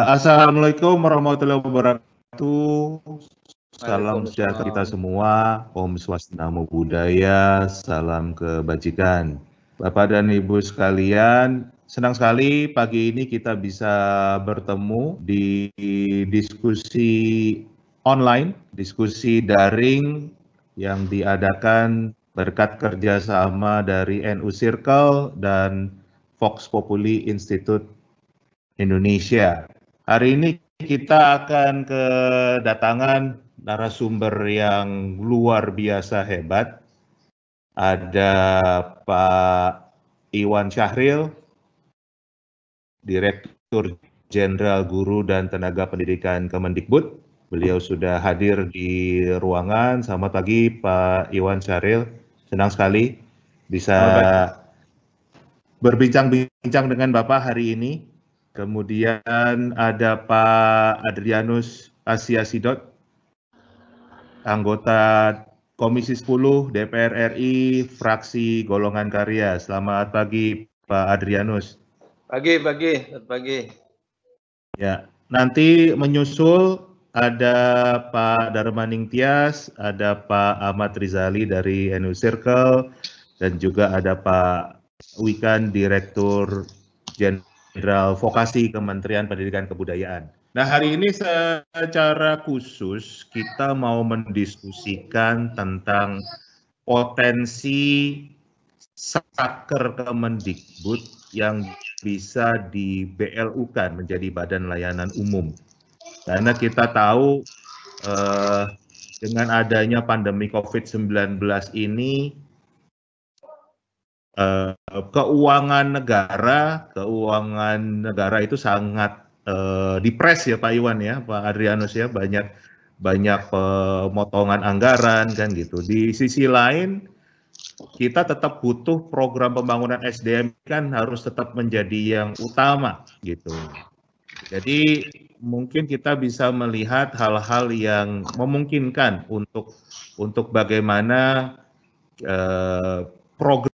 Assalamualaikum warahmatullahi wabarakatuh. Salam sejahtera kita Waalaikumsalam. semua. Om Swastiastu Namo Buddhaya. Salam kebajikan. Bapak dan Ibu sekalian, senang sekali pagi ini kita bisa bertemu di diskusi online, diskusi daring yang diadakan berkat kerjasama dari NU Circle dan Vox Populi Institute Indonesia. Hari ini kita akan kedatangan narasumber yang luar biasa hebat. Ada Pak Iwan Syahril, Direktur Jenderal Guru dan Tenaga Pendidikan Kemendikbud. Beliau sudah hadir di ruangan. Selamat pagi Pak Iwan Syahril. Senang sekali bisa berbincang-bincang dengan Bapak hari ini. Kemudian ada Pak Adrianus Asia Sidot, anggota Komisi 10 DPR RI, fraksi Golongan Karya. Selamat pagi Pak Adrianus. Pagi. Ya, nanti menyusul ada Pak Darmaning Tias, ada Pak Ahmad Rizali dari NU Circle, dan juga ada Pak Wikan, Direktur Jenderal Vokasi Kementerian Pendidikan Kebudayaan. Nah, hari ini secara khusus kita mau mendiskusikan tentang potensi Saker Kemendikbud yang bisa di BLU-kan menjadi Badan Layanan Umum. Karena kita tahu dengan adanya pandemi COVID-19 ini, keuangan negara itu sangat dipres ya Pak Iwan ya, Pak Adrianus ya, banyak pemotongan anggaran kan gitu. Di sisi lain kita tetap butuh program pembangunan SDM kan harus tetap menjadi yang utama gitu. Jadi mungkin kita bisa melihat hal-hal yang memungkinkan untuk bagaimana program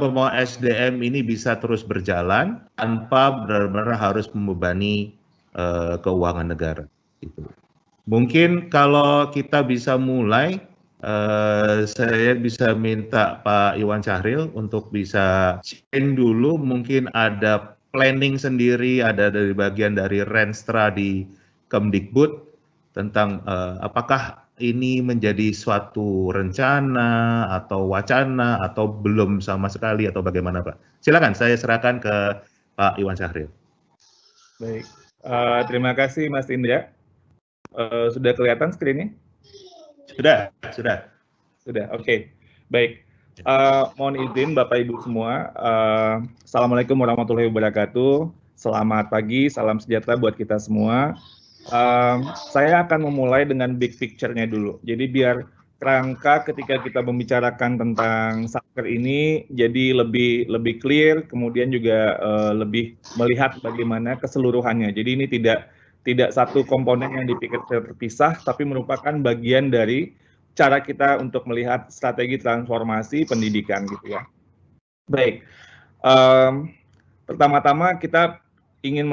pembangunan SDM ini bisa terus berjalan tanpa benar-benar harus membebani keuangan negara. Gitu. Mungkin kalau kita bisa mulai, saya bisa minta Pak Iwan Syahril untuk bisa sharing dulu, mungkin ada planning sendiri, ada dari bagian dari Renstra di Kemdikbud tentang apakah ini menjadi suatu rencana atau wacana atau belum sama sekali atau bagaimana Pak? Silakan saya serahkan ke Pak Iwan Syahril. Baik, terima kasih Mas Indra. Sudah kelihatan screen-nya? Sudah. Oke. Baik. Mohon izin Bapak Ibu semua. Assalamualaikum warahmatullahi wabarakatuh. Selamat pagi, salam sejahtera buat kita semua. Saya akan memulai dengan big picture-nya dulu. Jadi biar kerangka ketika kita membicarakan tentang Saker ini jadi lebih clear, kemudian juga lebih melihat bagaimana keseluruhannya. Jadi ini tidak satu komponen yang dipikir terpisah, tapi merupakan bagian dari cara kita untuk melihat strategi transformasi pendidikan gitu ya. Baik, pertama-tama kita ingin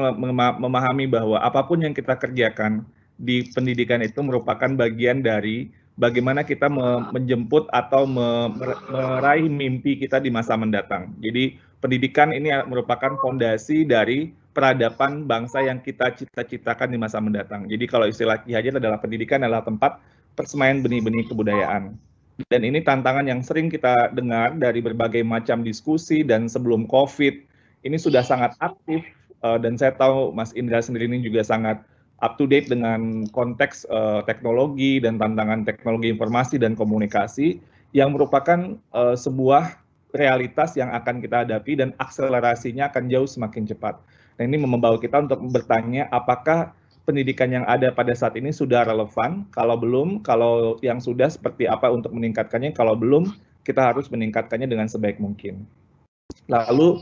memahami bahwa apapun yang kita kerjakan di pendidikan itu merupakan bagian dari bagaimana kita menjemput atau meraih mimpi kita di masa mendatang. Jadi pendidikan ini merupakan fondasi dari peradaban bangsa yang kita cita-citakan di masa mendatang. Jadi kalau istilah Ki Hajar adalah pendidikan adalah tempat persemaian benih-benih kebudayaan. Dan ini tantangan yang sering kita dengar dari berbagai macam diskusi dan sebelum COVID, ini sudah sangat aktif dan saya tahu Mas Indra sendiri ini juga sangat up to date dengan konteks teknologi dan tantangan teknologi informasi dan komunikasi yang merupakan sebuah realitas yang akan kita hadapi dan akselerasinya akan jauh semakin cepat. Nah, ini membawa kita untuk bertanya apakah pendidikan yang ada pada saat ini sudah relevan? Kalau belum, kalau yang sudah seperti apa untuk meningkatkannya? Kalau belum, kita harus meningkatkannya dengan sebaik mungkin. Lalu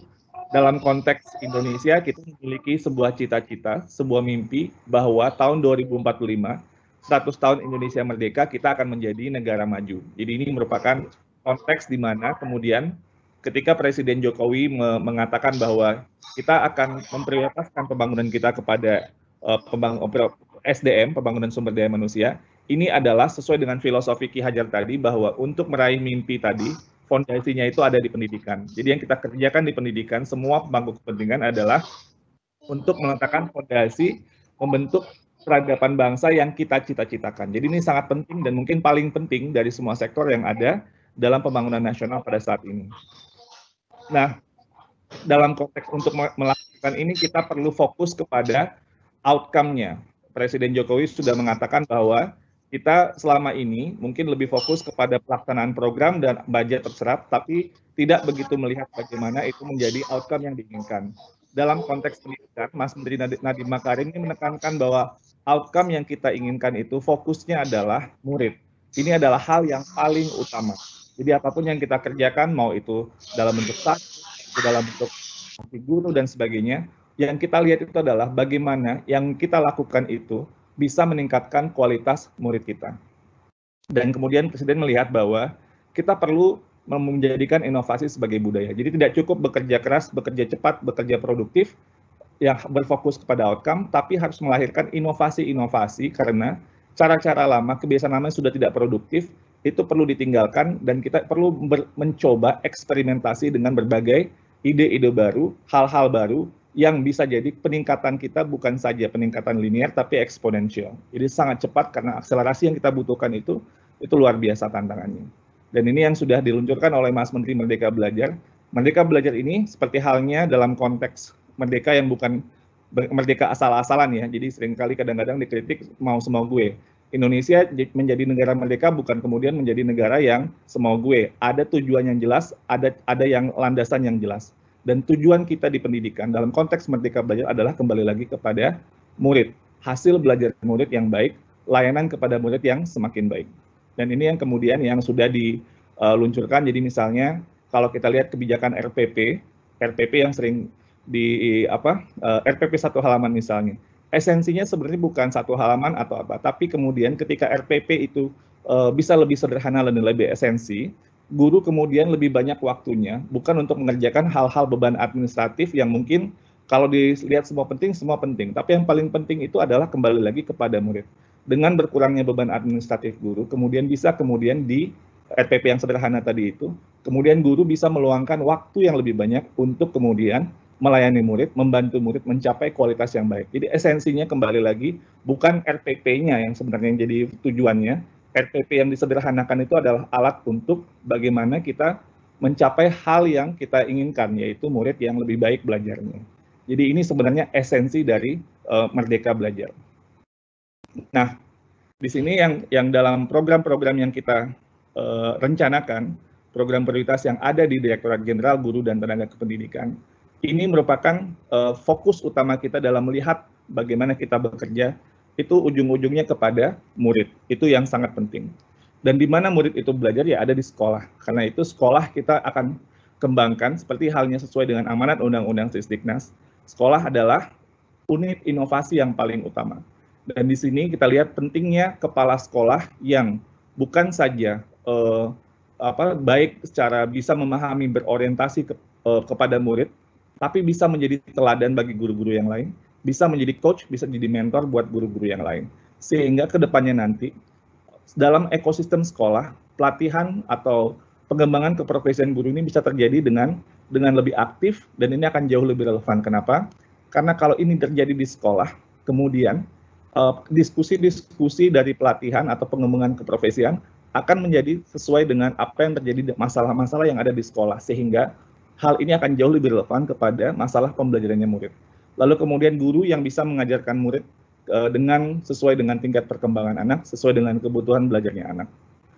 dalam konteks Indonesia, kita memiliki sebuah cita-cita, sebuah mimpi bahwa tahun 2045, 100 tahun Indonesia merdeka, kita akan menjadi negara maju. Jadi ini merupakan konteks di mana kemudian ketika Presiden Jokowi mengatakan bahwa kita akan memprioritaskan pembangunan kita kepada SDM, pembangunan sumber daya manusia, ini adalah sesuai dengan filosofi Ki Hajar tadi, bahwa untuk meraih mimpi tadi, fondasinya itu ada di pendidikan. Jadi yang kita kerjakan di pendidikan, semua pemangku kepentingan adalah untuk meletakkan fondasi, membentuk peradaban bangsa yang kita cita-citakan. Jadi ini sangat penting dan mungkin paling penting dari semua sektor yang ada dalam pembangunan nasional pada saat ini. Nah, dalam konteks untuk melakukan ini, kita perlu fokus kepada outcome-nya. Presiden Jokowi sudah mengatakan bahwa kita selama ini mungkin lebih fokus kepada pelaksanaan program dan budget terserap, tapi tidak begitu melihat bagaimana itu menjadi outcome yang diinginkan. Dalam konteks pendidikan, Mas Menteri Nadiem Makarim ini menekankan bahwa outcome yang kita inginkan itu fokusnya adalah murid. Ini adalah hal yang paling utama. Jadi apapun yang kita kerjakan, mau itu dalam bentuk sains, dalam bentuk guru dan sebagainya, yang kita lihat itu adalah bagaimana yang kita lakukan itu bisa meningkatkan kualitas murid kita. Dan kemudian Presiden melihat bahwa kita perlu menjadikan inovasi sebagai budaya. Jadi tidak cukup bekerja keras, bekerja cepat, bekerja produktif, yang berfokus kepada outcome, tapi harus melahirkan inovasi-inovasi karena cara-cara lama, kebiasaan lama sudah tidak produktif, itu perlu ditinggalkan dan kita perlu mencoba eksperimentasi dengan berbagai ide-ide baru, hal-hal baru yang bisa jadi peningkatan kita bukan saja peningkatan linear tapi eksponensial. Jadi sangat cepat karena akselerasi yang kita butuhkan itu luar biasa tantangannya. Dan ini yang sudah diluncurkan oleh Mas Menteri Merdeka Belajar. Merdeka Belajar ini seperti halnya dalam konteks merdeka yang bukan merdeka asal-asalan ya. Jadi seringkali kadang-kadang dikritik mau semau gue. Indonesia menjadi negara merdeka bukan kemudian menjadi negara yang semau gue. Ada tujuan yang jelas, ada yang landasan yang jelas. Dan tujuan kita di pendidikan dalam konteks Merdeka Belajar adalah kembali lagi kepada murid. Hasil belajar murid yang baik, layanan kepada murid yang semakin baik. Dan ini yang kemudian yang sudah diluncurkan. Jadi misalnya kalau kita lihat kebijakan RPP yang sering RPP satu halaman misalnya, esensinya sebenarnya bukan satu halaman atau apa, tapi kemudian ketika RPP itu bisa lebih sederhana dan lebih esensi, guru kemudian lebih banyak waktunya bukan untuk mengerjakan hal-hal beban administratif yang mungkin kalau dilihat semua penting, tapi yang paling penting itu adalah kembali lagi kepada murid. Dengan berkurangnya beban administratif guru, kemudian di RPP yang sederhana tadi itu, kemudian guru bisa meluangkan waktu yang lebih banyak untuk kemudian melayani murid, membantu murid mencapai kualitas yang baik. Jadi esensinya kembali lagi, bukan RPP-nya yang sebenarnya jadi tujuannya. RPP yang disederhanakan itu adalah alat untuk bagaimana kita mencapai hal yang kita inginkan, yaitu murid yang lebih baik belajarnya. Jadi ini sebenarnya esensi dari Merdeka Belajar. Nah, di sini yang dalam program-program yang kita rencanakan, program prioritas yang ada di Direktorat Jenderal Guru dan Tenaga Kependidikan, ini merupakan fokus utama kita dalam melihat bagaimana kita bekerja, itu ujung-ujungnya kepada murid. Itu yang sangat penting. Dan di mana murid itu belajar ya ada di sekolah. Karena itu sekolah kita akan kembangkan seperti halnya sesuai dengan amanat Undang-Undang Sisdiknas. Sekolah adalah unit inovasi yang paling utama. Dan di sini kita lihat pentingnya kepala sekolah yang bukan saja baik secara bisa memahami berorientasi kepada murid, tapi bisa menjadi teladan bagi guru-guru yang lain, bisa menjadi coach, bisa jadi mentor buat guru-guru yang lain. Sehingga ke depannya nanti, dalam ekosistem sekolah, pelatihan atau pengembangan keprofesian guru ini bisa terjadi dengan lebih aktif, dan ini akan jauh lebih relevan. Kenapa? Karena kalau ini terjadi di sekolah, kemudian diskusi-diskusi dari pelatihan atau pengembangan keprofesian akan menjadi sesuai dengan apa yang terjadi masalah-masalah yang ada di sekolah, sehingga hal ini akan jauh lebih relevan kepada masalah pembelajarannya murid. Lalu kemudian guru yang bisa mengajarkan murid sesuai dengan tingkat perkembangan anak, sesuai dengan kebutuhan belajarnya anak.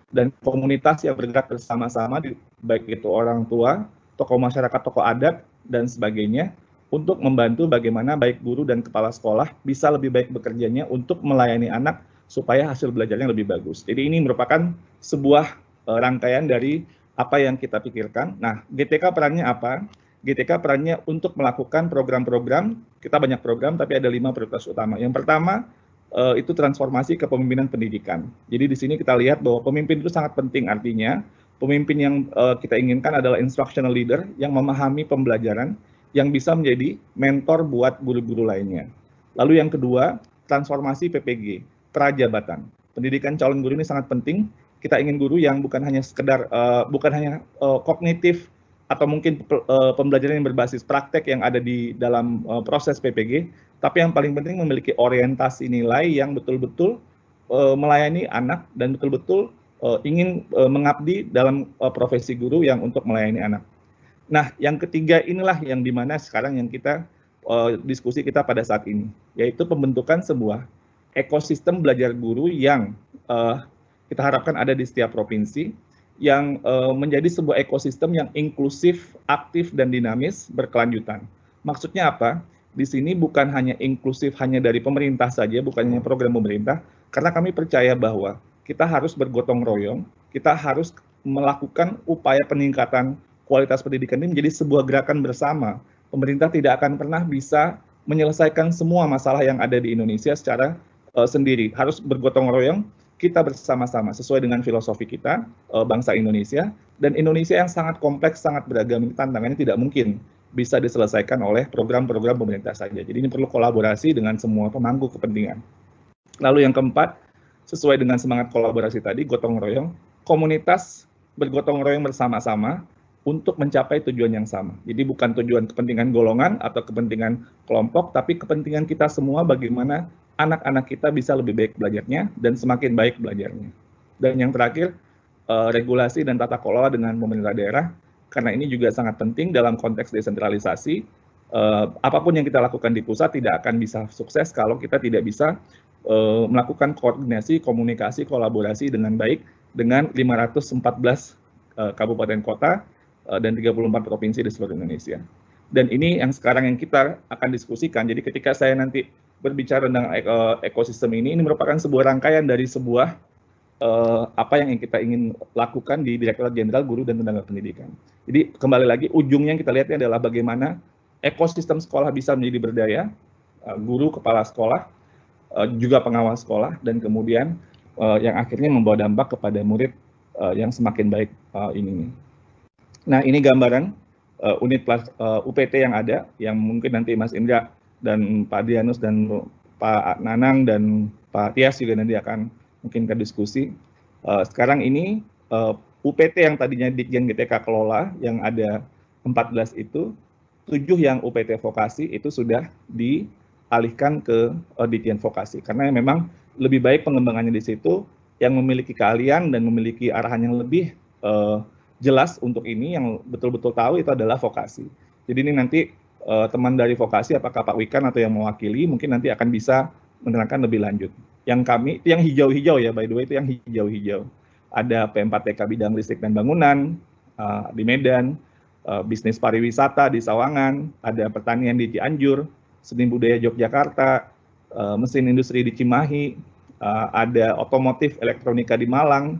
Dan komunitas yang bergerak bersama-sama, baik itu orang tua, tokoh masyarakat, tokoh adat, dan sebagainya, untuk membantu bagaimana baik guru dan kepala sekolah bisa lebih baik bekerjanya untuk melayani anak supaya hasil belajarnya lebih bagus. Jadi ini merupakan sebuah rangkaian dari apa yang kita pikirkan. Nah, GTK perannya apa? GTK perannya untuk melakukan program-program, kita banyak program, tapi ada 5 prioritas utama. Yang pertama, itu transformasi kepemimpinan pendidikan. Jadi di sini kita lihat bahwa pemimpin itu sangat penting, artinya Pemimpin yang kita inginkan adalah instructional leader yang memahami pembelajaran, yang bisa menjadi mentor buat guru-guru lainnya. Lalu yang kedua, transformasi PPG, prajabatan. Pendidikan calon guru ini sangat penting. Kita ingin guru yang bukan hanya sekedar bukan hanya kognitif atau mungkin pembelajaran yang berbasis praktek yang ada di dalam proses PPG, tapi yang paling penting memiliki orientasi nilai yang betul-betul melayani anak dan betul-betul ingin mengabdi dalam profesi guru yang untuk melayani anak. Nah, yang ketiga inilah yang dimana sekarang yang kita diskusi kita pada saat ini, yaitu pembentukan sebuah ekosistem belajar guru yang kita harapkan ada di setiap provinsi, yang menjadi sebuah ekosistem yang inklusif, aktif, dan dinamis, berkelanjutan. Maksudnya apa? Di sini bukan hanya inklusif hanya dari pemerintah saja, bukan hanya program pemerintah, karena kami percaya bahwa kita harus bergotong royong, kita harus melakukan upaya peningkatan kualitas pendidikan ini menjadi sebuah gerakan bersama. Pemerintah tidak akan pernah bisa menyelesaikan semua masalah yang ada di Indonesia secara sendiri. Harus bergotong royong, kita bersama-sama sesuai dengan filosofi kita, bangsa Indonesia, dan Indonesia yang sangat kompleks, sangat beragam, tantangannya tidak mungkin bisa diselesaikan oleh program-program pemerintah saja. Jadi ini perlu kolaborasi dengan semua pemangku kepentingan. Lalu yang keempat, sesuai dengan semangat kolaborasi tadi, gotong royong, komunitas bergotong royong bersama-sama untuk mencapai tujuan yang sama. Jadi bukan tujuan kepentingan golongan atau kepentingan kelompok, tapi kepentingan kita semua bagaimana anak-anak kita bisa lebih baik belajarnya dan semakin baik belajarnya. Dan yang terakhir, regulasi dan tata kelola dengan pemerintah daerah, karena ini juga sangat penting dalam konteks desentralisasi. Apapun yang kita lakukan di pusat tidak akan bisa sukses kalau kita tidak bisa melakukan koordinasi, komunikasi, kolaborasi dengan baik dengan 514 kabupaten kota dan 34 provinsi di seluruh Indonesia. Dan ini yang sekarang yang kita akan diskusikan. Jadi ketika saya nanti berbicara tentang ekosistem ini merupakan sebuah rangkaian dari sebuah apa yang kita ingin lakukan di Direktorat Jenderal Guru dan Tenaga Pendidikan. Jadi kembali lagi ujungnya yang kita lihatnya adalah bagaimana ekosistem sekolah bisa menjadi berdaya, guru, kepala sekolah, juga pengawas sekolah, dan kemudian yang akhirnya membawa dampak kepada murid yang semakin baik ini. Nah, ini gambaran unit UPT yang ada, yang mungkin nanti Mas Indra dan Pak Dianus dan Pak Nanang dan Pak Tias juga nanti akan mungkin ke diskusi. Sekarang ini UPT yang tadinya Ditjen GTK kelola, yang ada 14 itu, 7 yang UPT vokasi itu sudah dialihkan ke Ditjen vokasi. Karena memang lebih baik pengembangannya di situ, yang memiliki keahlian dan memiliki arahan yang lebih jelas untuk ini, yang betul-betul tahu itu adalah vokasi. Jadi ini nanti teman dari vokasi, apakah Pak Wikan atau yang mewakili, mungkin nanti akan bisa menerangkan lebih lanjut. Yang kami, itu yang hijau-hijau ya, by the way, itu yang hijau-hijau. Ada P4TK bidang listrik dan bangunan di Medan, bisnis pariwisata di Sawangan, ada pertanian di Cianjur, seni budaya Yogyakarta, mesin industri di Cimahi, ada otomotif elektronika di Malang,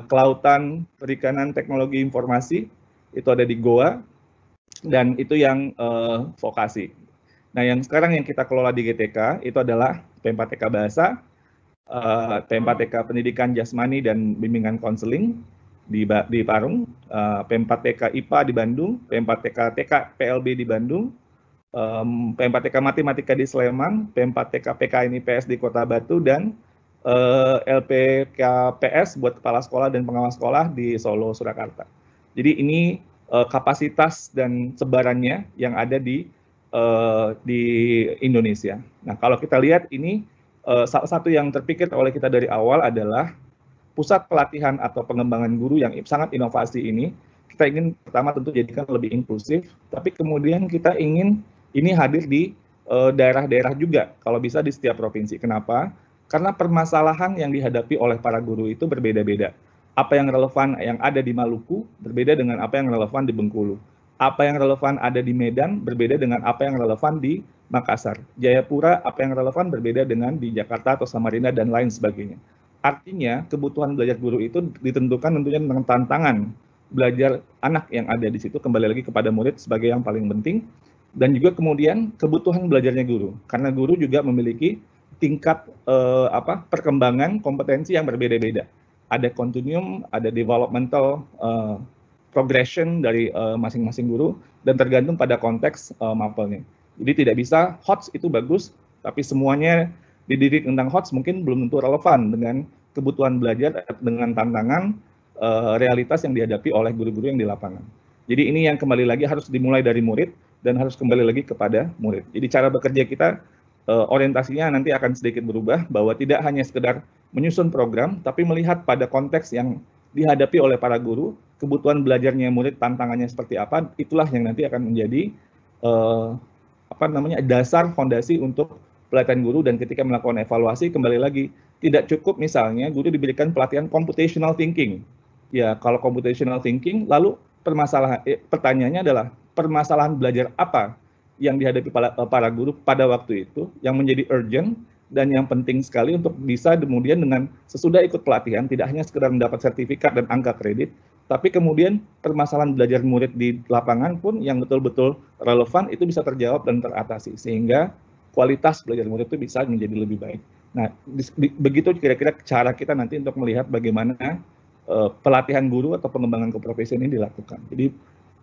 kelautan, perikanan, teknologi informasi, itu ada di Goa, dan itu yang vokasi. Nah, yang sekarang yang kita kelola di GTK itu adalah P4TK Bahasa, P4TK Pendidikan Jasmani dan Bimbingan Konseling di Parung, P4TK IPA di Bandung, P4TK TK PLB di Bandung, P4TK Matematika di Sleman, P4TK PKN IPS di Kota Batu, dan LPKPS buat kepala sekolah dan pengawas sekolah di Solo, Surakarta. Jadi ini kapasitas dan sebarannya yang ada di Indonesia. Nah, kalau kita lihat ini salah satu yang terpikir oleh kita dari awal adalah pusat pelatihan atau pengembangan guru yang sangat inovasi ini. Kita ingin pertama tentu jadikan lebih inklusif, tapi kemudian kita ingin ini hadir di daerah-daerah juga, kalau bisa di setiap provinsi. Kenapa? Karena permasalahan yang dihadapi oleh para guru itu berbeda-beda. Apa yang relevan yang ada di Maluku berbeda dengan apa yang relevan di Bengkulu. Apa yang relevan ada di Medan berbeda dengan apa yang relevan di Makassar. Jayapura, apa yang relevan berbeda dengan di Jakarta atau Samarinda dan lain sebagainya. Artinya kebutuhan belajar guru itu ditentukan tentunya dengan tantangan belajar anak yang ada di situ, kembali lagi kepada murid sebagai yang paling penting, dan juga kemudian kebutuhan belajarnya guru, karena guru juga memiliki tingkat perkembangan kompetensi yang berbeda-beda. ada continuum, ada developmental progression dari masing-masing guru, dan tergantung pada konteks mapelnya. Jadi tidak bisa HOTS itu bagus, tapi semuanya dididik tentang HOTS mungkin belum tentu relevan dengan kebutuhan belajar, dengan tantangan realitas yang dihadapi oleh guru-guru yang di lapangan. Jadi ini yang kembali lagi harus dimulai dari murid dan harus kembali lagi kepada murid. Jadi cara bekerja kita orientasinya nanti akan sedikit berubah, bahwa tidak hanya sekedar menyusun program, tapi melihat pada konteks yang dihadapi oleh para guru, kebutuhan belajarnya murid, tantangannya seperti apa, itulah yang nanti akan menjadi dasar fondasi untuk pelatihan guru. Dan ketika melakukan evaluasi, kembali lagi tidak cukup misalnya guru diberikan pelatihan computational thinking. Ya, kalau computational thinking, lalu pertanyaannya adalah permasalahan belajar apa yang dihadapi para guru pada waktu itu yang menjadi urgent dan yang penting sekali untuk bisa kemudian dengan sesudah ikut pelatihan tidak hanya sekedar mendapat sertifikat dan angka kredit, tapi kemudian permasalahan belajar murid di lapangan pun yang betul-betul relevan itu bisa terjawab dan teratasi, sehingga kualitas belajar murid itu bisa menjadi lebih baik. Nah, begitu kira-kira cara kita nanti untuk melihat bagaimana pelatihan guru atau pengembangan keprofesian ini dilakukan. Jadi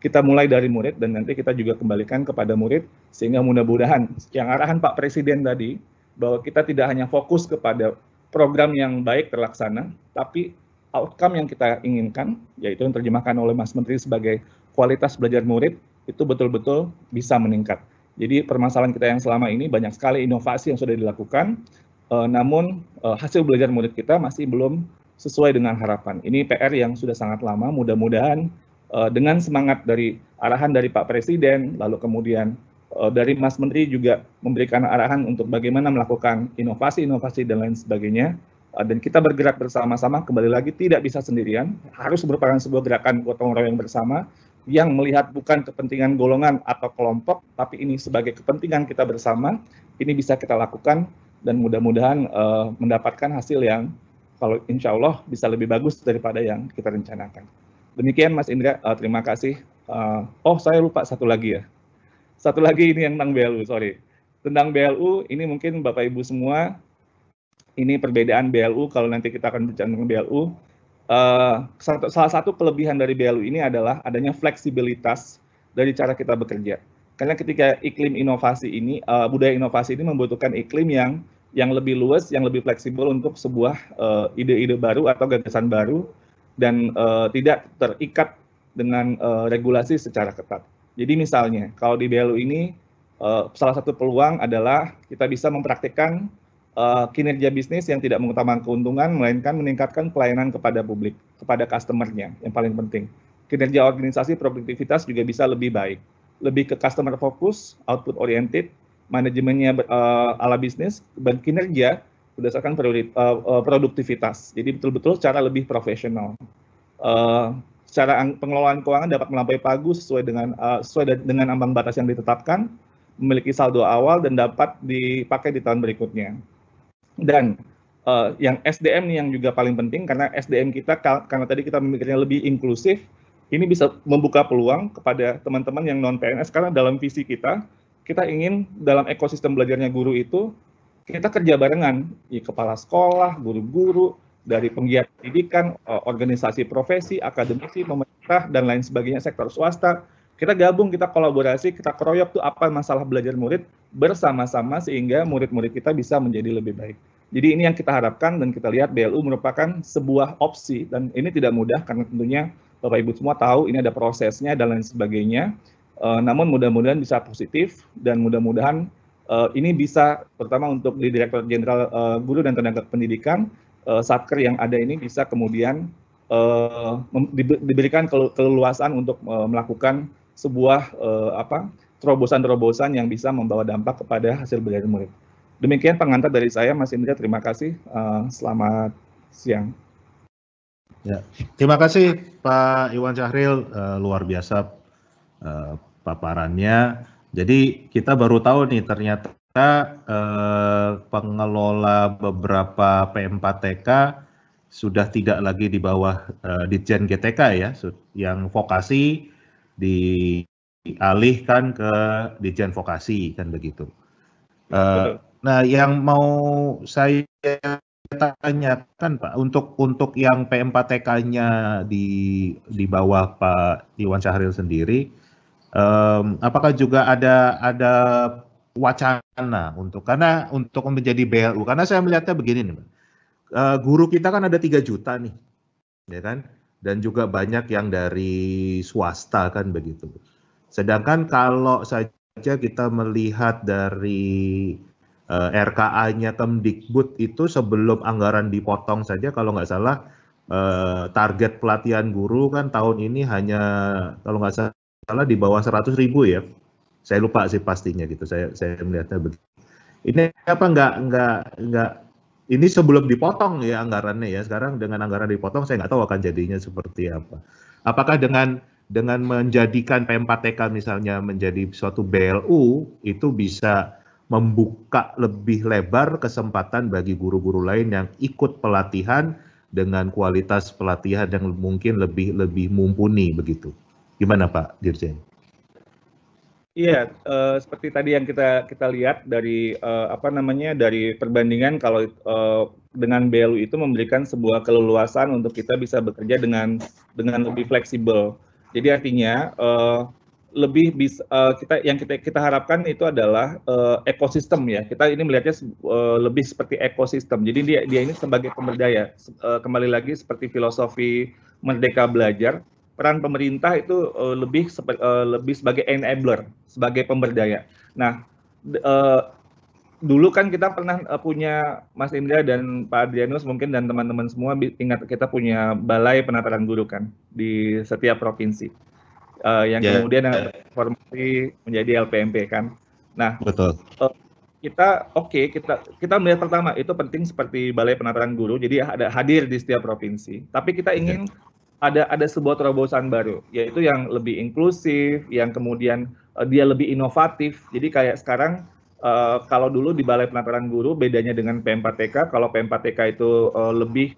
kita mulai dari murid dan nanti kita juga kembalikan kepada murid, sehingga mudah-mudahan yang arahan Pak Presiden tadi, bahwa kita tidak hanya fokus kepada program yang baik terlaksana, tapi outcome yang kita inginkan, yaitu yang terjemahkan oleh Mas Menteri sebagai kualitas belajar murid, itu betul-betul bisa meningkat. Jadi permasalahan kita yang selama ini banyak sekali inovasi yang sudah dilakukan, namun hasil belajar murid kita masih belum sesuai dengan harapan. Ini PR yang sudah sangat lama, mudah-mudahan dengan semangat dari arahan dari Pak Presiden, lalu kemudian dari Mas Menteri juga memberikan arahan untuk bagaimana melakukan inovasi-inovasi dan lain sebagainya, dan kita bergerak bersama-sama, kembali lagi tidak bisa sendirian, harus merupakan sebuah gerakan gotong royong bersama yang melihat bukan kepentingan golongan atau kelompok, tapi ini sebagai kepentingan kita bersama. Ini bisa kita lakukan dan mudah-mudahan mendapatkan hasil yang kalau insya Allah bisa lebih bagus daripada yang kita rencanakan. Demikian Mas Indra, terima kasih. Saya lupa satu lagi ya. Satu lagi ini yang tentang BLU, sorry. Tentang BLU, ini mungkin Bapak Ibu semua, ini perbedaan BLU, kalau nanti kita akan bicara tentang BLU, salah satu kelebihan dari BLU ini adalah adanya fleksibilitas dari cara kita bekerja. Karena ketika iklim inovasi ini, budaya inovasi ini membutuhkan iklim yang lebih luas, yang lebih fleksibel untuk sebuah ide-ide baru atau gagasan baru, dan tidak terikat dengan regulasi secara ketat. Jadi misalnya, kalau di BLU ini, salah satu peluang adalah kita bisa mempraktikkan kinerja bisnis yang tidak mengutamakan keuntungan, melainkan meningkatkan pelayanan kepada publik, kepada customer-nya, yang paling penting. Kinerja organisasi, produktivitas juga bisa lebih baik. Lebih ke customer focus, output oriented, manajemennya ala bisnis, dan kinerja berdasarkan produktivitas. Jadi betul-betul secara lebih profesional. Secara pengelolaan keuangan dapat melampaui pagu sesuai dengan ambang batas yang ditetapkan, memiliki saldo awal dan dapat dipakai di tahun berikutnya. Dan yang SDM nih yang juga paling penting, karena SDM kita, karena tadi kita memikirnya lebih inklusif, ini bisa membuka peluang kepada teman-teman yang non-PNS, karena dalam visi kita ingin dalam ekosistem belajarnya guru itu, kita kerja barengan, kepala sekolah, guru-guru, dari penggiat pendidikan, organisasi profesi, akademisi, pemerintah, dan lain sebagainya, sektor swasta. Kita gabung, kita kolaborasi, kita keroyok tuh apa masalah belajar murid bersama-sama, sehingga murid-murid kita bisa menjadi lebih baik. Jadi ini yang kita harapkan, dan kita lihat BLU merupakan sebuah opsi, dan ini tidak mudah, karena tentunya Bapak Ibu semua tahu ini ada prosesnya dan lain sebagainya. Namun mudah-mudahan bisa positif, dan mudah-mudahan ini bisa, terutama untuk di Direktur Jenderal Guru dan Tenaga Pendidikan, Satker yang ada ini bisa kemudian diberikan keleluasan untuk melakukan sebuah terobosan-terobosan yang bisa membawa dampak kepada hasil belajar murid. Demikian pengantar dari saya, Mas Indra. Terima kasih. Selamat siang. Ya, terima kasih Pak Iwan Syahril, luar biasa paparannya. Jadi kita baru tahu nih ternyata pengelola beberapa P4TK sudah tidak lagi di bawah Ditjen GTK ya, yang vokasi dialihkan ke Ditjen Vokasi, kan begitu. Nah, yang mau saya tanyakan Pak, untuk yang P4TK-nya di bawah Pak Iwan Syahril sendiri, apakah juga ada wacana karena untuk menjadi BLU? Karena saya melihatnya begini nih, Pak. Guru kita kan ada 3 juta nih, ya kan? Dan juga banyak yang dari swasta kan begitu. Sedangkan kalau saja kita melihat dari RKA-nya Kemdikbud itu sebelum anggaran dipotong saja kalau nggak salah target pelatihan guru kan tahun ini hanya kalau nggak salah di bawah 100.000 ya. Saya lupa sih pastinya gitu. Saya melihatnya begitu. Ini apa nggak ini sebelum dipotong ya anggarannya ya. Sekarang dengan anggaran dipotong saya nggak tahu akan jadinya seperti apa. Apakah dengan menjadikan P4TK misalnya menjadi suatu BLU itu bisa membuka lebih lebar kesempatan bagi guru-guru lain yang ikut pelatihan dengan kualitas pelatihan yang mungkin lebih mumpuni begitu. Gimana Pak Dirjen? Iya, seperti tadi yang kita lihat dari dari perbandingan kalau dengan BLU itu memberikan sebuah keleluasan untuk kita bisa bekerja dengan lebih fleksibel. Jadi artinya lebih bisa kita harapkan itu adalah ekosistem ya. Kita ini melihatnya lebih seperti ekosistem. Jadi dia ini sebagai pemberdaya. Kembali lagi seperti filosofi Merdeka Belajar, peran pemerintah itu lebih sebagai enabler, sebagai pemberdaya. Nah, dulu kan kita pernah punya Mas Indra dan Pak Adrianus mungkin dan teman-teman semua ingat kita punya Balai Penataran Guru kan di setiap provinsi. Yang kemudian transformasi menjadi LPMP kan. Nah, betul. Kita melihat pertama itu penting seperti Balai Penataran Guru, jadi ada hadir di setiap provinsi. Tapi kita ingin ada sebuah terobosan baru, yaitu yang lebih inklusif, yang kemudian dia lebih inovatif. Jadi kayak sekarang kalau dulu di Balai Penataran Guru bedanya dengan P4TK, kalau P4TK itu lebih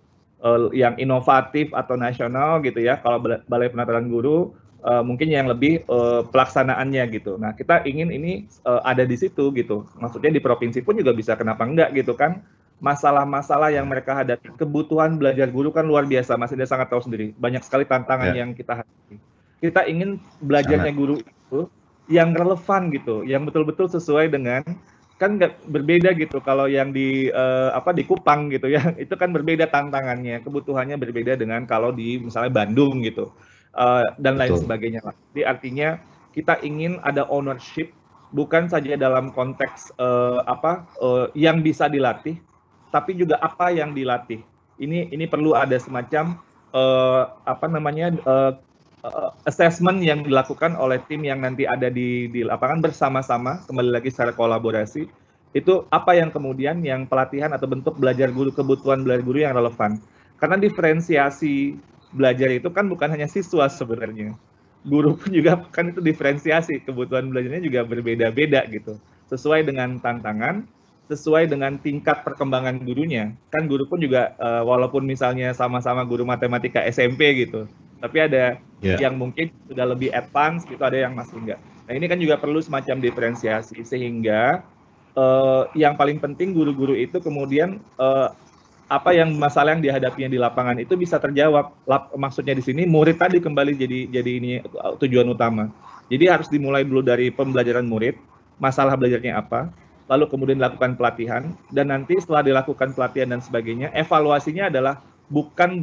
yang inovatif atau nasional gitu ya. Kalau Balai Penataran Guru mungkin yang lebih pelaksanaannya gitu. Nah, kita ingin ini ada di situ gitu. Maksudnya di provinsi pun juga bisa, kenapa enggak gitu kan. Masalah-masalah yang mereka hadapi, kebutuhan belajar guru kan luar biasa. Mas Ida sangat tahu sendiri, banyak sekali tantangan yang kita hadapi. Kita ingin belajarnya guru itu yang relevan gitu, yang betul-betul sesuai dengan, kan nggak berbeda gitu kalau yang di Kupang gitu ya, itu kan berbeda tantangannya, kebutuhannya berbeda dengan kalau di misalnya Bandung gitu. Dan lain sebagainya. Jadi artinya kita ingin ada ownership bukan saja dalam konteks yang bisa dilatih, tapi juga apa yang dilatih. Ini perlu ada semacam assessment yang dilakukan oleh tim yang nanti ada di lapangan bersama-sama, kembali lagi secara kolaborasi. Itu apa yang kemudian yang pelatihan atau bentuk belajar guru, kebutuhan belajar guru yang relevan. Karena diferensiasi belajar itu kan bukan hanya siswa sebenarnya. Guru pun juga kan itu diferensiasi, kebutuhan belajarnya juga berbeda-beda gitu. Sesuai dengan tantangan, sesuai dengan tingkat perkembangan gurunya. Kan guru pun juga walaupun misalnya sama-sama guru matematika SMP gitu, tapi ada yang mungkin sudah lebih advance gitu, ada yang masih enggak. Nah, ini kan juga perlu semacam diferensiasi sehingga yang paling penting guru-guru itu kemudian apa yang masalah yang dihadapinya di lapangan itu bisa terjawab. Maksudnya di sini murid tadi kembali jadi ini tujuan utama. Jadi harus dimulai dulu dari pembelajaran murid, masalah belajarnya apa, lalu kemudian dilakukan pelatihan, dan nanti setelah dilakukan pelatihan dan sebagainya, evaluasinya adalah bukan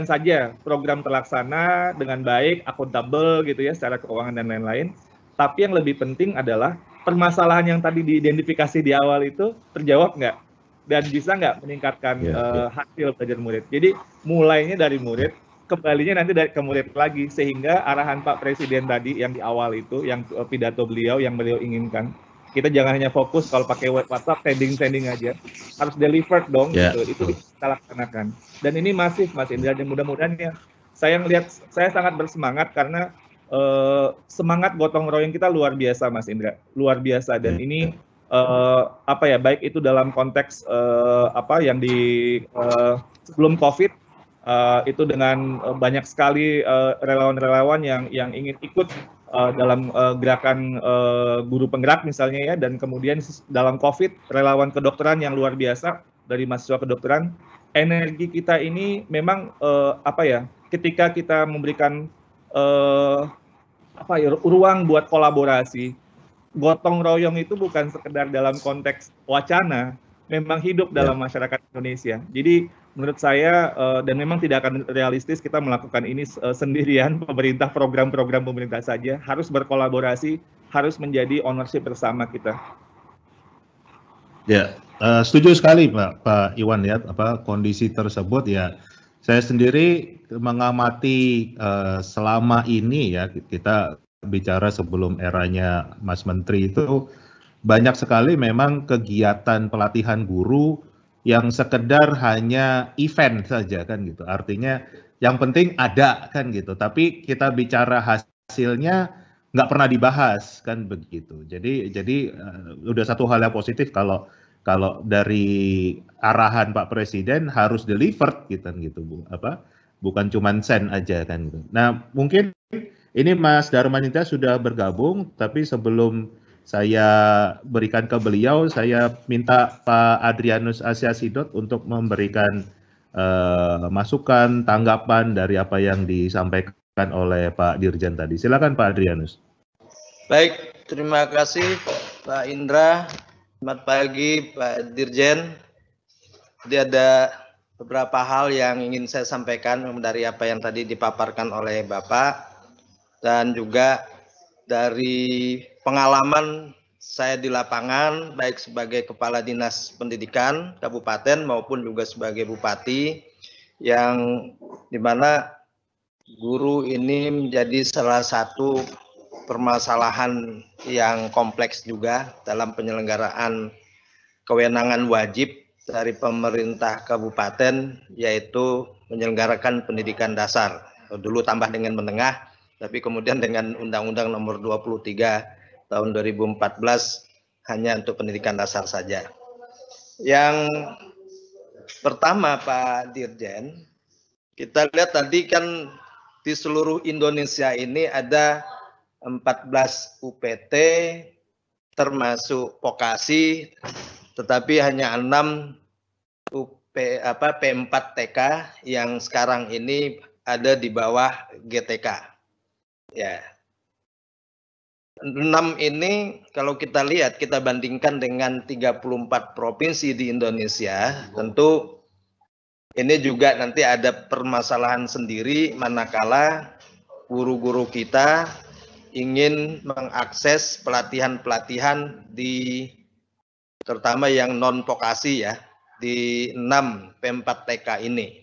saja program terlaksana dengan baik, akuntabel gitu ya secara keuangan dan lain-lain, tapi yang lebih penting adalah permasalahan yang tadi diidentifikasi di awal itu terjawab nggak? Dan bisa nggak meningkatkan hasil belajar murid. Jadi mulainya dari murid, kembalinya nanti ke murid lagi, sehingga arahan Pak Presiden tadi yang di awal itu, yang pidato beliau, yang beliau inginkan, kita jangan hanya fokus kalau pakai WhatsApp, sending aja, harus delivered dong, gitu. Itu kita laksanakan. Dan ini masif, Mas Indra, dan mudah-mudahan ya, saya sangat bersemangat karena semangat gotong royong kita luar biasa, Mas Indra, luar biasa. Dan ini baik itu dalam konteks yang di sebelum COVID itu dengan banyak sekali relawan-relawan yang ingin ikut dalam gerakan guru penggerak misalnya ya, dan kemudian dalam COVID relawan kedokteran yang luar biasa dari mahasiswa kedokteran, energi kita ini memang ketika kita memberikan ruang buat kolaborasi, gotong royong itu bukan sekedar dalam konteks wacana, memang hidup dalam masyarakat Indonesia. Jadi menurut saya dan memang tidak akan realistis kita melakukan ini sendirian, pemerintah, program-program pemerintah saja, harus berkolaborasi, harus menjadi ownership bersama kita. Ya, setuju sekali Pak Iwan ya, kondisi tersebut ya. Saya sendiri mengamati selama ini ya, kita bicara sebelum eranya Mas Menteri itu banyak sekali memang kegiatan pelatihan guru yang sekedar hanya event saja kan gitu. Artinya yang penting ada kan gitu. Tapi kita bicara hasilnya nggak pernah dibahas kan begitu. Jadi udah satu hal yang positif kalau dari arahan Pak Presiden harus delivered gitu Bu. Bukan cuma send aja kan gitu. Nah, mungkin ini Mas Darmanita sudah bergabung, tapi sebelum saya berikan ke beliau, saya minta Pak Adrianus Asiasidot untuk memberikan masukan, tanggapan dari apa yang disampaikan oleh Pak Dirjen tadi. Silakan Pak Adrianus. Baik, terima kasih Pak Indra. Selamat pagi Pak Dirjen. Jadi ada beberapa hal yang ingin saya sampaikan dari apa yang tadi dipaparkan oleh Bapak, dan juga dari pengalaman saya di lapangan, baik sebagai Kepala Dinas Pendidikan Kabupaten maupun juga sebagai Bupati, yang dimana guru ini menjadi salah satu permasalahan yang kompleks juga dalam penyelenggaraan kewenangan wajib dari pemerintah kabupaten, yaitu menyelenggarakan pendidikan dasar. Dulu tambah dengan menengah, tapi kemudian dengan Undang-Undang Nomor 23 tahun 2014 hanya untuk pendidikan dasar saja. Yang pertama Pak Dirjen, kita lihat tadi kan di seluruh Indonesia ini ada 14 UPT termasuk vokasi, tetapi hanya 6 P4TK yang sekarang ini ada di bawah GTK. Ya. 6 ini kalau kita lihat, kita bandingkan dengan 34 provinsi di Indonesia, tentu ini juga nanti ada permasalahan sendiri manakala guru-guru kita ingin mengakses pelatihan-pelatihan di terutama yang non-vokasi ya, di 6 P4TK ini.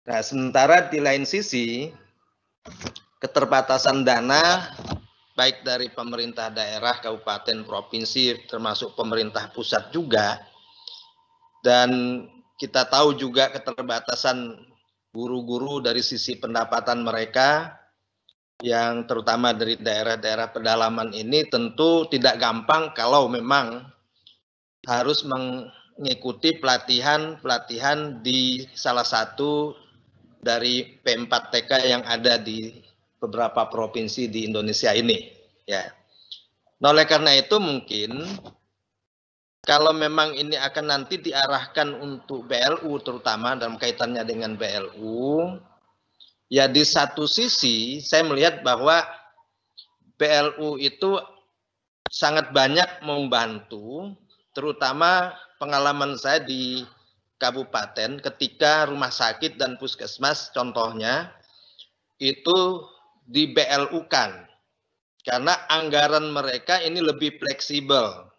Nah, sementara di lain sisi keterbatasan dana baik dari pemerintah daerah, kabupaten, provinsi, termasuk pemerintah pusat juga, dan kita tahu juga keterbatasan guru-guru dari sisi pendapatan mereka, yang terutama dari daerah-daerah pedalaman ini tentu tidak gampang kalau memang harus mengikuti pelatihan di salah satu dari P4TK yang ada di beberapa provinsi di Indonesia ini. Ya. Nah, oleh karena itu mungkin kalau memang ini akan nanti diarahkan untuk BLU, terutama dalam kaitannya dengan BLU, ya di satu sisi saya melihat bahwa BLU itu sangat banyak membantu, terutama pengalaman saya di kabupaten ketika rumah sakit dan puskesmas contohnya itu di BLU-kan, karena anggaran mereka ini lebih fleksibel.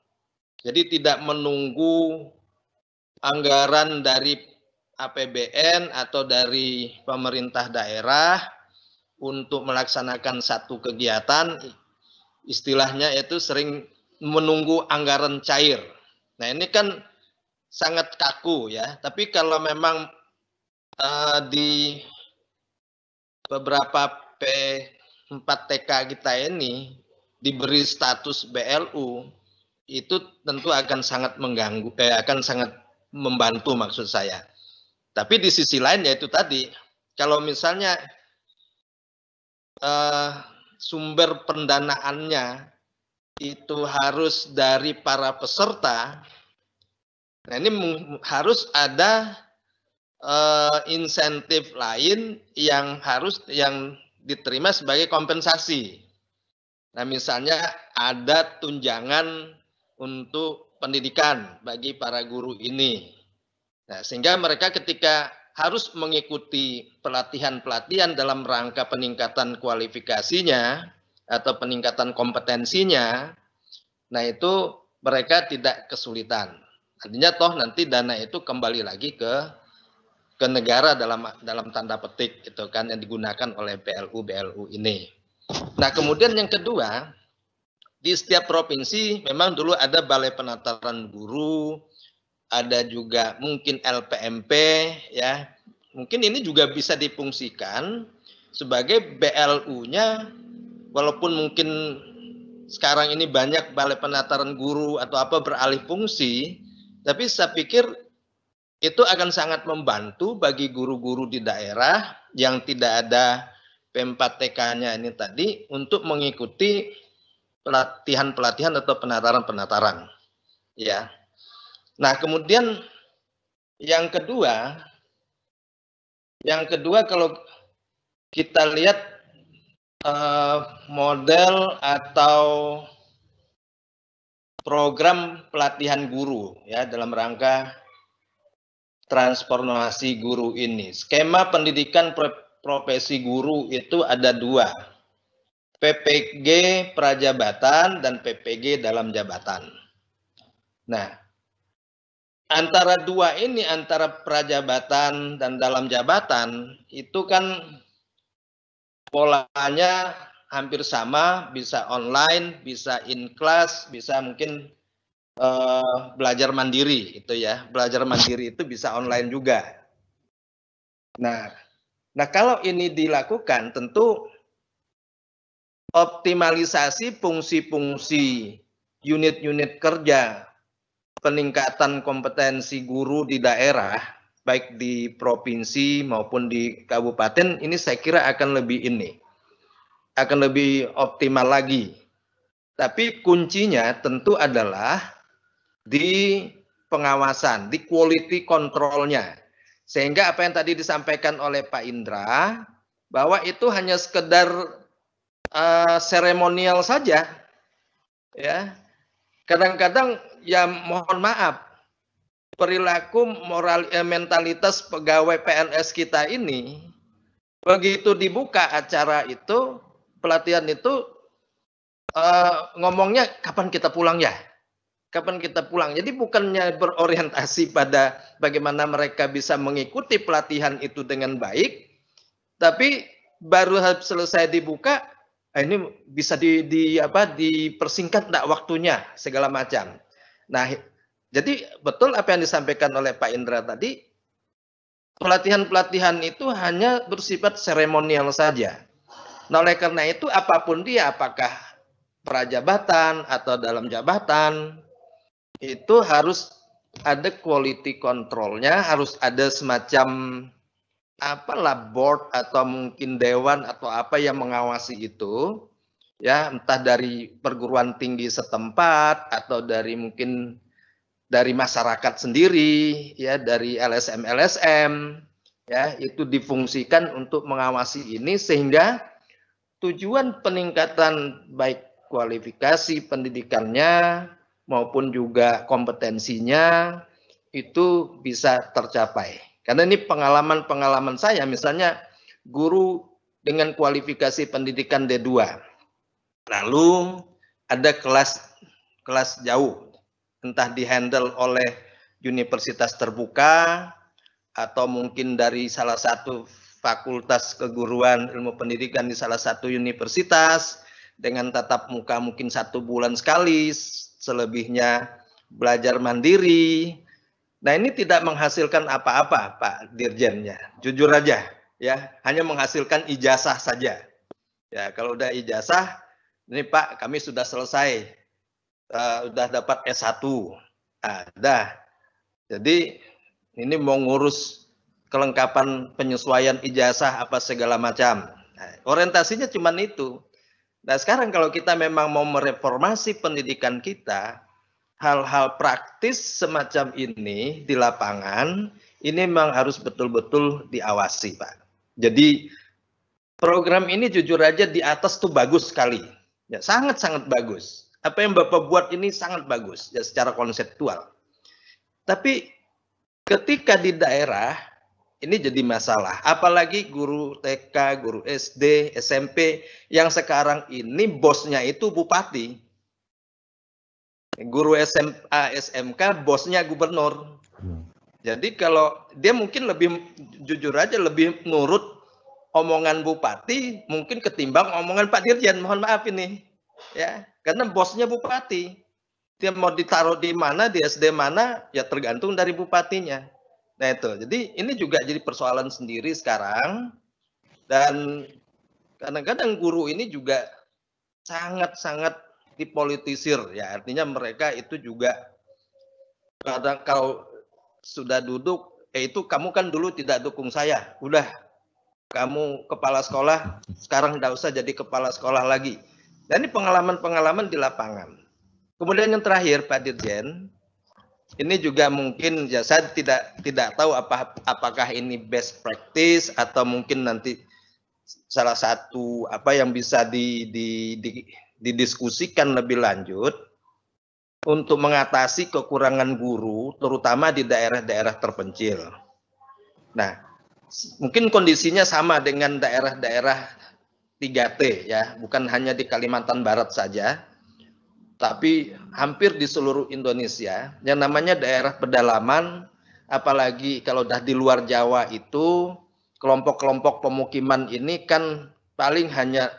Jadi tidak menunggu anggaran dari APBN atau dari pemerintah daerah untuk melaksanakan satu kegiatan, istilahnya itu sering menunggu anggaran cair. Nah, ini kan sangat kaku ya, tapi kalau memang di beberapa P4TK kita ini diberi status BLU, itu tentu akan sangat mengganggu, akan sangat membantu maksud saya. Tapi di sisi lain yaitu tadi, kalau misalnya sumber pendanaannya itu harus dari para peserta, Nah, ini harus ada insentif lain yang diterima sebagai kompensasi. Nah, misalnya ada tunjangan untuk pendidikan bagi para guru ini. Nah, sehingga mereka ketika harus mengikuti pelatihan-pelatihan dalam rangka peningkatan kualifikasinya atau peningkatan kompetensinya, nah itu mereka tidak kesulitan. Artinya toh nanti dana itu kembali lagi ke negara dalam tanda petik gitu kan, yang digunakan oleh BLU ini. Nah, kemudian yang kedua, di setiap provinsi memang dulu ada Balai Penataran Guru, ada juga mungkin LPMP ya. Mungkin ini juga bisa difungsikan sebagai BLU-nya, walaupun mungkin sekarang ini banyak Balai Penataran Guru atau apa beralih fungsi, tapi saya pikir itu akan sangat membantu bagi guru-guru di daerah yang tidak ada P4TK-nya ini tadi untuk mengikuti pelatihan-pelatihan atau penataran-penataran. Ya. Nah, kemudian yang kedua kalau kita lihat model atau program pelatihan guru ya dalam rangka transformasi guru ini. Skema pendidikan profesi guru itu ada 2. PPG prajabatan dan PPG dalam jabatan. Nah, antara 2 ini, antara prajabatan dan dalam jabatan, itu kan polanya hampir sama, bisa online, bisa in class, bisa mungkin belajar mandiri itu ya. Belajar mandiri itu bisa online juga. Nah kalau ini dilakukan tentu optimalisasi fungsi-fungsi unit-unit kerja, peningkatan kompetensi guru di daerah, baik di provinsi maupun di kabupaten, ini saya kira akan lebih optimal lagi. Tapi kuncinya tentu adalah di pengawasan, di quality control-nya. Sehingga apa yang tadi disampaikan oleh Pak Indra, bahwa itu hanya sekedar seremonial saja. Ya. Kadang-kadang ya mohon maaf, perilaku moral mentalitas pegawai PNS kita ini, begitu dibuka acara itu, pelatihan itu, ngomongnya kapan kita pulang ya? Kapan kita pulang? Jadi bukannya berorientasi pada bagaimana mereka bisa mengikuti pelatihan itu dengan baik, tapi baru selesai dibuka, ini bisa dipersingkat enggak waktunya, segala macam. Nah, jadi betul apa yang disampaikan oleh Pak Indra tadi, pelatihan-pelatihan itu hanya bersifat seremonial saja. Nah, oleh karena itu apapun dia, apakah prajabatan atau dalam jabatan, itu harus ada quality control-nya, harus ada semacam board atau mungkin dewan atau apa yang mengawasi itu, ya entah dari perguruan tinggi setempat atau dari mungkin dari masyarakat sendiri, ya dari LSM, ya itu difungsikan untuk mengawasi ini sehingga tujuan peningkatan baik kualifikasi pendidikannya maupun juga kompetensinya itu bisa tercapai. Karena ini pengalaman-pengalaman saya, misalnya guru dengan kualifikasi pendidikan D2. Lalu ada kelas jauh, entah dihandle oleh universitas terbuka atau mungkin dari salah satu fakultas keguruan ilmu pendidikan di salah satu universitas dengan tatap muka mungkin 1 bulan sekali, selebihnya belajar mandiri. Nah, ini tidak menghasilkan apa-apa, Pak Dirjennya. Jujur aja, ya, hanya menghasilkan ijazah saja. Ya, kalau udah ijazah, ini Pak, kami sudah selesai, sudah dapat S1. Nah, jadi ini mau ngurus kelengkapan penyesuaian ijazah apa segala macam. Nah, orientasinya cuma itu. Nah, sekarang kalau kita memang mau mereformasi pendidikan kita, hal-hal praktis semacam ini di lapangan, ini memang harus betul-betul diawasi, Pak. Jadi program ini jujur aja di atas tuh bagus sekali, ya sangat-sangat bagus. Apa yang Bapak buat ini sangat bagus, ya secara konseptual. Tapi ketika di daerah, ini jadi masalah. Apalagi guru TK, guru SD, SMP, yang sekarang ini bosnya itu bupati. Guru SMA, SMK, bosnya gubernur. Jadi kalau dia mungkin lebih, jujur aja, lebih nurut omongan bupati, mungkin ketimbang omongan Pak Dirjen, mohon maaf ini. Ya, karena bosnya bupati. Dia mau ditaruh di mana, di SD mana, ya tergantung dari bupatinya. Nah itu, jadi ini juga jadi persoalan sendiri sekarang. Dan kadang-kadang guru ini juga sangat-sangat dipolitisir, ya artinya mereka itu juga kadang kalau sudah duduk, itu kamu kan dulu tidak dukung saya, udah kamu kepala sekolah, sekarang tidak usah jadi kepala sekolah lagi. Dan ini pengalaman-pengalaman di lapangan. Kemudian yang terakhir, Pak Dirjen, ini juga mungkin ya saya tidak tahu apakah ini best practice atau mungkin nanti salah satu apa yang bisa didiskusikan lebih lanjut untuk mengatasi kekurangan guru, terutama di daerah-daerah terpencil. Nah, mungkin kondisinya sama dengan daerah-daerah 3T ya, bukan hanya di Kalimantan Barat saja, tapi hampir di seluruh Indonesia. Yang namanya daerah pedalaman, apalagi kalau udah di luar Jawa itu, kelompok-kelompok pemukiman ini kan paling hanya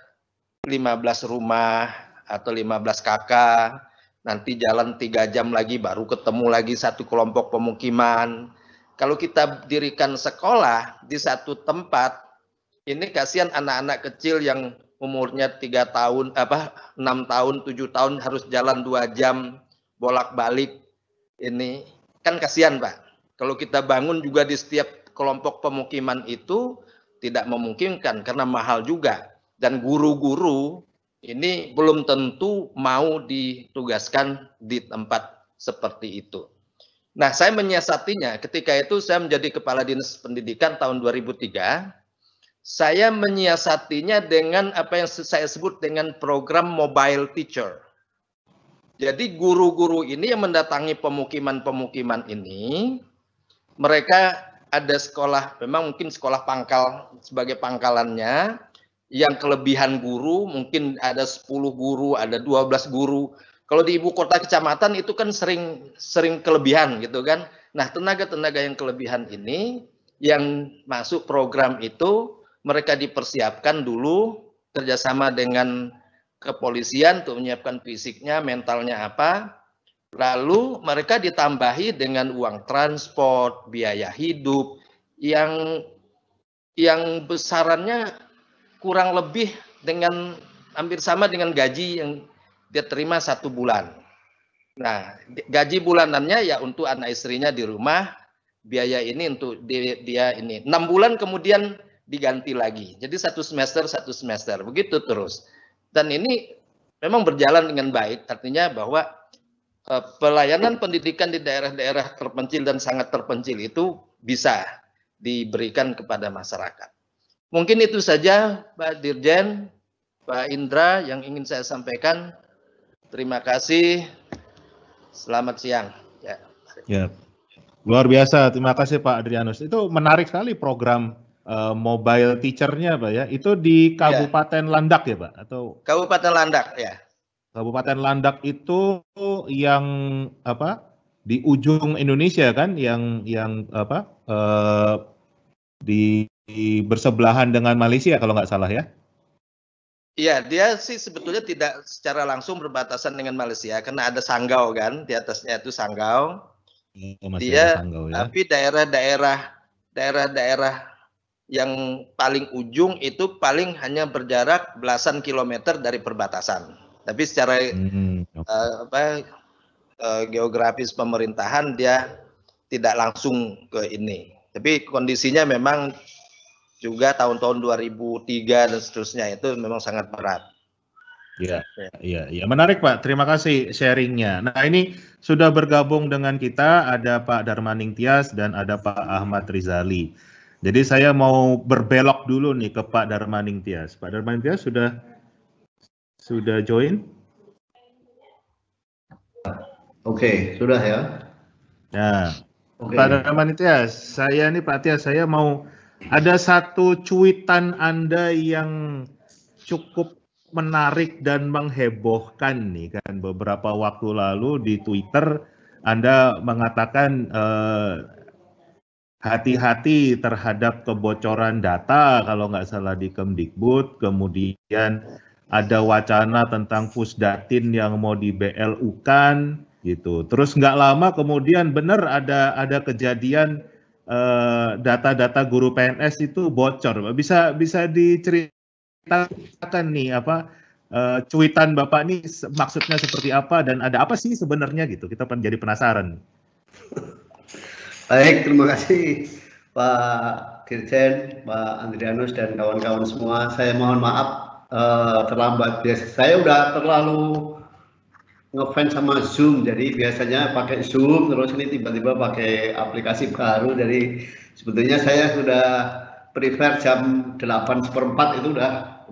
15 rumah atau 15 kakak, nanti jalan 3 jam lagi baru ketemu lagi satu kelompok pemukiman. Kalau kita dirikan sekolah di satu tempat, ini kasihan anak-anak kecil yang umurnya 3 tahun, 6 tahun, 7 tahun harus jalan 2 jam bolak-balik. Ini kan kasihan, Pak. Kalau kita bangun juga di setiap kelompok pemukiman itu tidak memungkinkan karena mahal juga. Dan guru-guru ini belum tentu mau ditugaskan di tempat seperti itu. Nah, saya menyiasatinya ketika itu saya menjadi Kepala Dinas Pendidikan tahun 2003. Saya menyiasatinya dengan apa yang saya sebut dengan program mobile teacher. Jadi guru-guru ini yang mendatangi pemukiman-pemukiman ini, mereka ada sekolah, memang mungkin sekolah pangkal sebagai pangkalannya, yang kelebihan guru, mungkin ada 10 guru, ada 12 guru. Kalau di ibu kota kecamatan itu kan sering kelebihan gitu kan. Nah, tenaga-tenaga yang kelebihan ini, yang masuk program itu, mereka dipersiapkan dulu kerjasama dengan kepolisian untuk menyiapkan fisiknya, mentalnya apa. Lalu mereka ditambahi dengan uang transport, biaya hidup yang besarannya kurang lebih dengan hampir sama dengan gaji yang dia terima 1 bulan. Nah, gaji bulanannya ya untuk anak istrinya di rumah, biaya ini untuk dia ini 6 bulan kemudian diganti lagi. Jadi 1 semester, begitu terus. Dan ini memang berjalan dengan baik, artinya bahwa pelayanan pendidikan di daerah-daerah terpencil dan sangat terpencil itu bisa diberikan kepada masyarakat. Mungkin itu saja Pak Dirjen, Pak Indra yang ingin saya sampaikan. Terima kasih. Selamat siang. Ya, luar biasa. Terima kasih Pak Adrianus. Itu menarik sekali program mobile teacher-nya, Pak ya. Itu di Kabupaten Landak ya, Pak? Atau Kabupaten Landak ya. Kabupaten Landak itu yang apa? Di ujung Indonesia kan, yang apa? Di bersebelahan dengan Malaysia kalau nggak salah ya. Iya, dia sih sebetulnya tidak secara langsung berbatasan dengan Malaysia karena ada Sanggau kan, di atasnya itu Sanggau. Dia Sanggau, ya. Tapi daerah-daerah yang paling ujung itu paling hanya berjarak belasan kilometer dari perbatasan. Tapi secara geografis pemerintahan dia tidak langsung ke ini. Tapi kondisinya memang juga tahun-tahun 2003 dan seterusnya itu memang sangat berat. Ya, ya, menarik Pak. Terima kasih sharingnya. Nah ini sudah bergabung dengan kita ada Pak Darmaning Tias dan ada Pak Ahmad Rizali. Jadi saya mau berbelok dulu nih ke Pak Darmaning Tias. Pak Darmaning Tias sudah join? Oke, sudah ya. Nah, Pak Darmaning Tias, saya mau ada satu cuitan Anda yang cukup menarik dan menghebohkan nih kan beberapa waktu lalu di Twitter Anda mengatakan hati-hati terhadap kebocoran data kalau nggak salah di Kemdikbud, kemudian ada wacana tentang Pusdatin yang mau di BLU-kan gitu. Terus nggak lama kemudian benar ada kejadian data-data guru PNS itu bocor. Bisa diceritakan nih apa cuitan Bapak ini maksudnya seperti apa dan ada apa sih sebenarnya gitu. Kita jadi penasaran. Baik, terima kasih Pak Dirjen, Pak Andrianus dan kawan-kawan semua. Saya mohon maaf terlambat. Saya udah terlalu ngefans sama Zoom, jadi biasanya pakai Zoom, terus ini tiba-tiba pakai aplikasi baru. Jadi sebetulnya saya sudah prefer jam 8:15 itu udah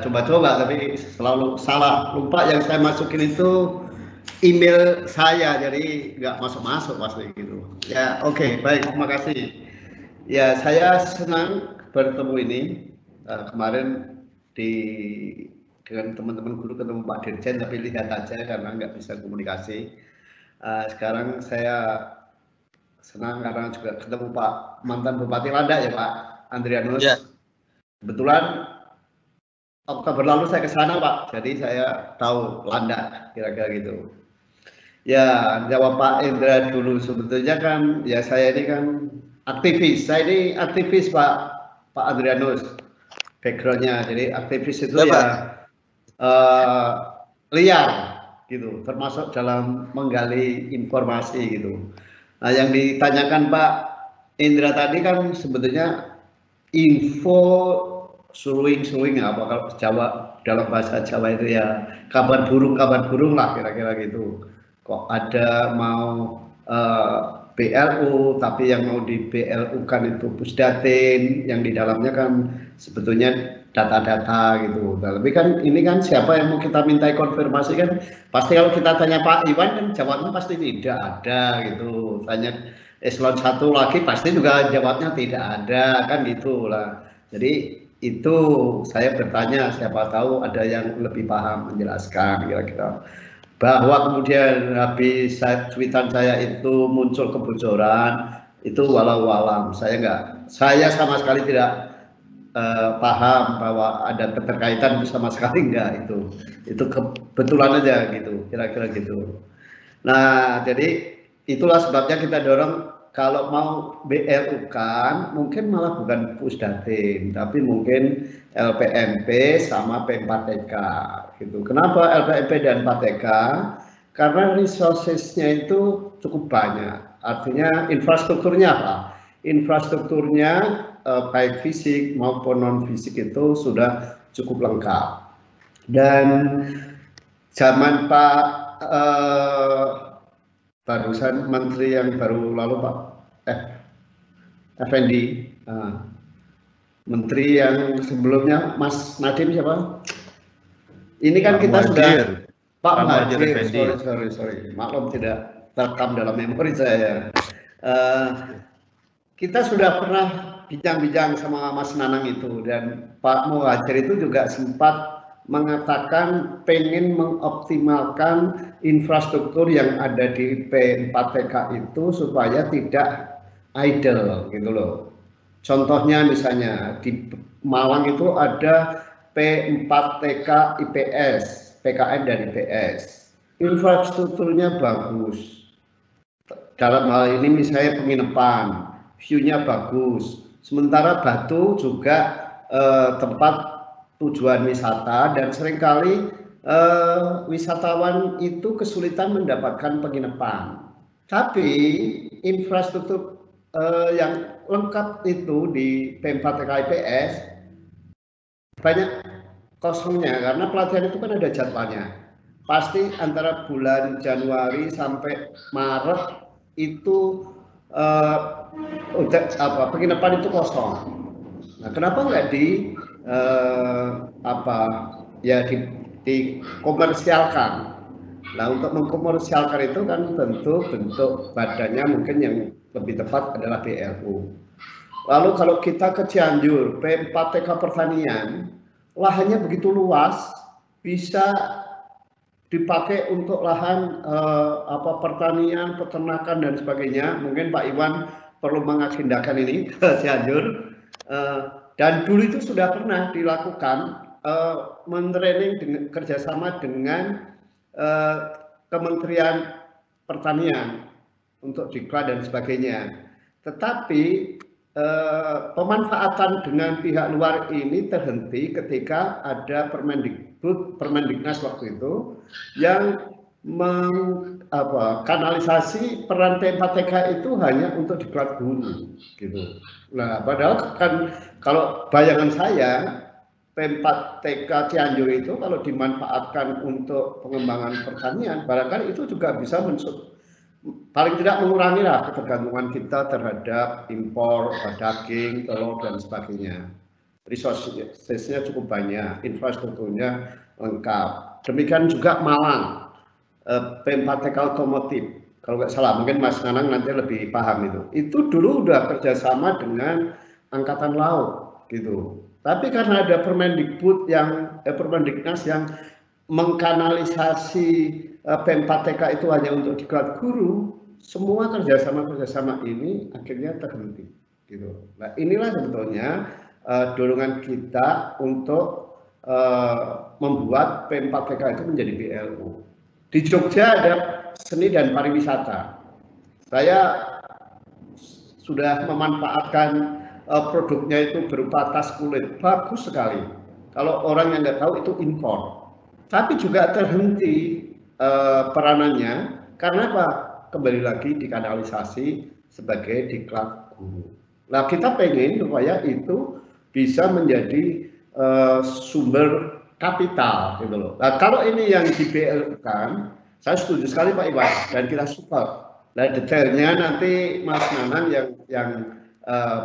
coba-coba, tapi selalu salah, lupa yang saya masukin itu email saya, jadi nggak masuk pasti gitu. Ya, oke, baik, terima kasih. Ya, saya senang bertemu ini kemarin dengan teman-teman guru, ketemu Pak Dirjen, tapi lihat aja karena nggak bisa komunikasi. Sekarang saya senang karena juga ketemu Pak mantan Bupati Landak ya Pak Andrianus. Ya. Kebetulan Oktober lalu saya ke sana Pak, jadi saya tahu Landak kira-kira gitu. Ya, jawab Pak Indra dulu, sebetulnya kan ya saya ini kan aktivis, Pak Adrianus backgroundnya, jadi aktivis itu ya liar gitu, termasuk dalam menggali informasi gitu. Nah, yang ditanyakan Pak Indra tadi kan sebetulnya info suruing apa kalau Jawa, dalam bahasa Jawa itu ya kabar burung lah kira-kira gitu. Kok ada mau BLU, tapi yang mau di BLU kan itu Pusdatin, yang di dalamnya kan sebetulnya data-data gitu. Nah, tapi kan ini kan siapa yang mau kita mintai konfirmasi kan pasti kalau kita tanya Pak Iwan kan jawabnya pasti tidak ada gitu. Tanya eselon 1 lagi pasti juga jawabnya tidak ada kan gitulah. Jadi itu saya bertanya, siapa tahu ada yang lebih paham menjelaskan kira-kira. Bahwa kemudian habis tweetan saya itu muncul kebocoran, itu walau alam, saya sama sekali tidak paham bahwa ada keterkaitan sama sekali, enggak, itu kebetulan aja gitu, kira-kira gitu. Nah, jadi itulah sebabnya kita dorong kalau mau BLU kan mungkin malah bukan Pusdatin, tapi mungkin LPMP sama P4TK gitu. Kenapa LPMP dan 4TK? Karena resourcesnya itu cukup banyak. Artinya infrastrukturnya apa? Infrastrukturnya baik fisik maupun non fisik itu sudah cukup lengkap. Dan zaman Pak barusan menteri yang baru lalu Pak Effendi, menteri yang sebelumnya Mas Nadiem siapa? Ini kan Pak kita Muhajir. Sudah Pak Muhajir, sorry, maklum tidak terekam dalam memori saya. Kita sudah pernah bincang-bincang sama Mas Nanang itu, dan Pak Muhajir itu juga sempat mengatakan pengen mengoptimalkan infrastruktur yang ada di P4TK itu supaya tidak idle gitu loh. Contohnya misalnya di Malang itu ada P4TK IPS, PKN dan IPS. Infrastrukturnya bagus. Dalam hal ini misalnya penginapan, view-nya bagus. Sementara Batu juga tempat tujuan wisata, dan seringkali wisatawan itu kesulitan mendapatkan penginapan. Tapi infrastruktur yang lengkap itu di P4TK IPS banyak kosongnya, karena pelatihan itu kan ada jadwalnya. Pasti antara bulan Januari sampai Maret itu penginapan itu kosong. Nah, kenapa nggak dikomersialkan? Nah, untuk mengkomersialkan itu kan tentu bentuk badannya mungkin yang lebih tepat adalah BLU. Lalu kalau kita ke Cianjur, P4TK Pertanian, lahannya begitu luas, bisa dipakai untuk lahan pertanian, peternakan dan sebagainya. Mungkin Pak Iwan perlu mengagendakan ini ke Cianjur. Dan dulu itu sudah pernah dilakukan mentraining dengan kerjasama dengan Kementerian Pertanian untuk diklat dan sebagainya. Tetapi pemanfaatan dengan pihak luar ini terhenti ketika ada Permendiknas waktu itu yang kanalisasi peran P4TK itu hanya untuk diklat guru gitu. Nah, padahal kan kalau bayangan saya P4TK Cianjur itu kalau dimanfaatkan untuk pengembangan pertanian, barangkali itu juga bisa paling tidak mengurangi lah ketergantungan kita terhadap impor daging, telur dan sebagainya. Resources-nya cukup banyak, infrastrukturnya lengkap. Demikian juga Malang, P4TK otomotif. Kalau nggak salah, mungkin Mas Nanang nanti lebih paham itu. Itu dulu udah kerjasama dengan Angkatan Laut gitu. Tapi karena ada Permendiknas yang mengkanalisasi P4TK itu hanya untuk diklat guru, semua kerjasama ini akhirnya terhenti gitu. Nah, inilah sebetulnya dorongan kita untuk membuat P4TK itu menjadi BLU. Di Jogja ada seni dan pariwisata. Saya sudah memanfaatkan produknya itu berupa tas kulit, bagus sekali. Kalau orang yang nggak tahu itu impor. Tapi juga terhenti peranannya karena apa? Kembali lagi dikanalisasi sebagai diklat guru. Nah, kita pengen supaya itu bisa menjadi sumber kapital gitu loh. Nah, kalau ini yang di BL-kan, saya setuju sekali Pak Iwan dan kita support. Nah, detailnya nanti Mas Nanang yang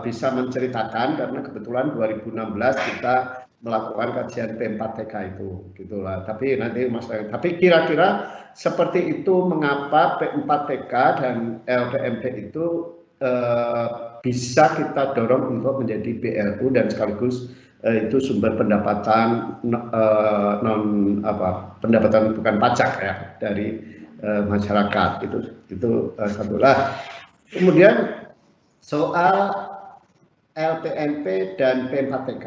bisa menceritakan karena kebetulan 2016 kita melakukan kajian P4TK itu gitulah. Tapi nanti Mas, tapi kira-kira seperti itu mengapa P4TK dan LPMP itu bisa kita dorong untuk menjadi BLU dan sekaligus itu sumber pendapatan pendapatan bukan pajak ya dari masyarakat itu satu lah. Kemudian soal LPMP dan P4TK.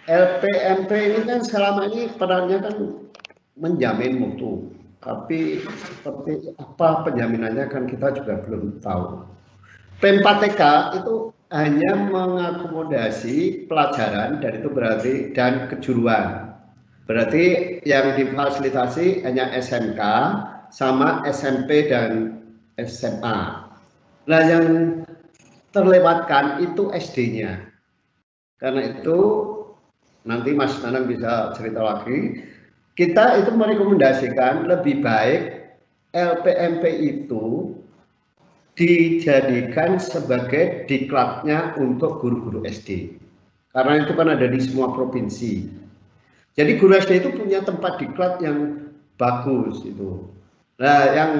LPMP ini kan selama ini perannya kan menjamin mutu, tapi seperti apa penjaminannya kan kita juga belum tahu. P4TK itu hanya mengakomodasi pelajaran dan itu berarti dan kejuruan. Berarti yang difasilitasi hanya SMK sama SMP dan SMA. Nah, yang terlewatkan itu SD-nya. Karena itu nanti Mas Nanang bisa cerita lagi. Kita itu merekomendasikan lebih baik LPMP itu dijadikan sebagai diklatnya untuk guru-guru SD. Karena itu kan ada di semua provinsi. Jadi guru SD itu punya tempat diklat yang bagus itu. Nah, yang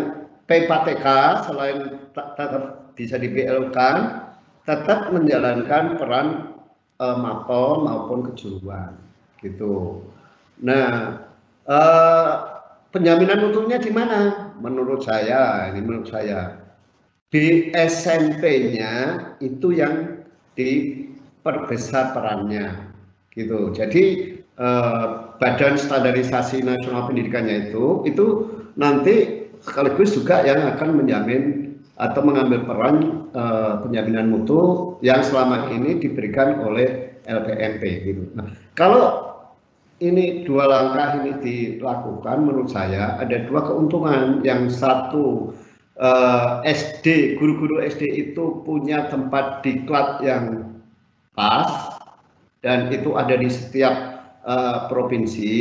P4TK selain tetap bisa di BL-kan, tetap menjalankan peran mapel maupun kejuruan gitu. Nah, penjaminan mutunya di mana? Menurut saya di SMP-nya itu yang diperbesar perannya gitu. Jadi Badan Standarisasi Nasional Pendidikannya itu nanti sekaligus juga yang akan menjamin atau mengambil peran penjaminan mutu yang selama ini diberikan oleh LPMP gitu. Nah, kalau ini dua langkah ini dilakukan, menurut saya ada dua keuntungan. Yang satu, SD, guru-guru SD itu punya tempat diklat yang pas dan itu ada di setiap provinsi,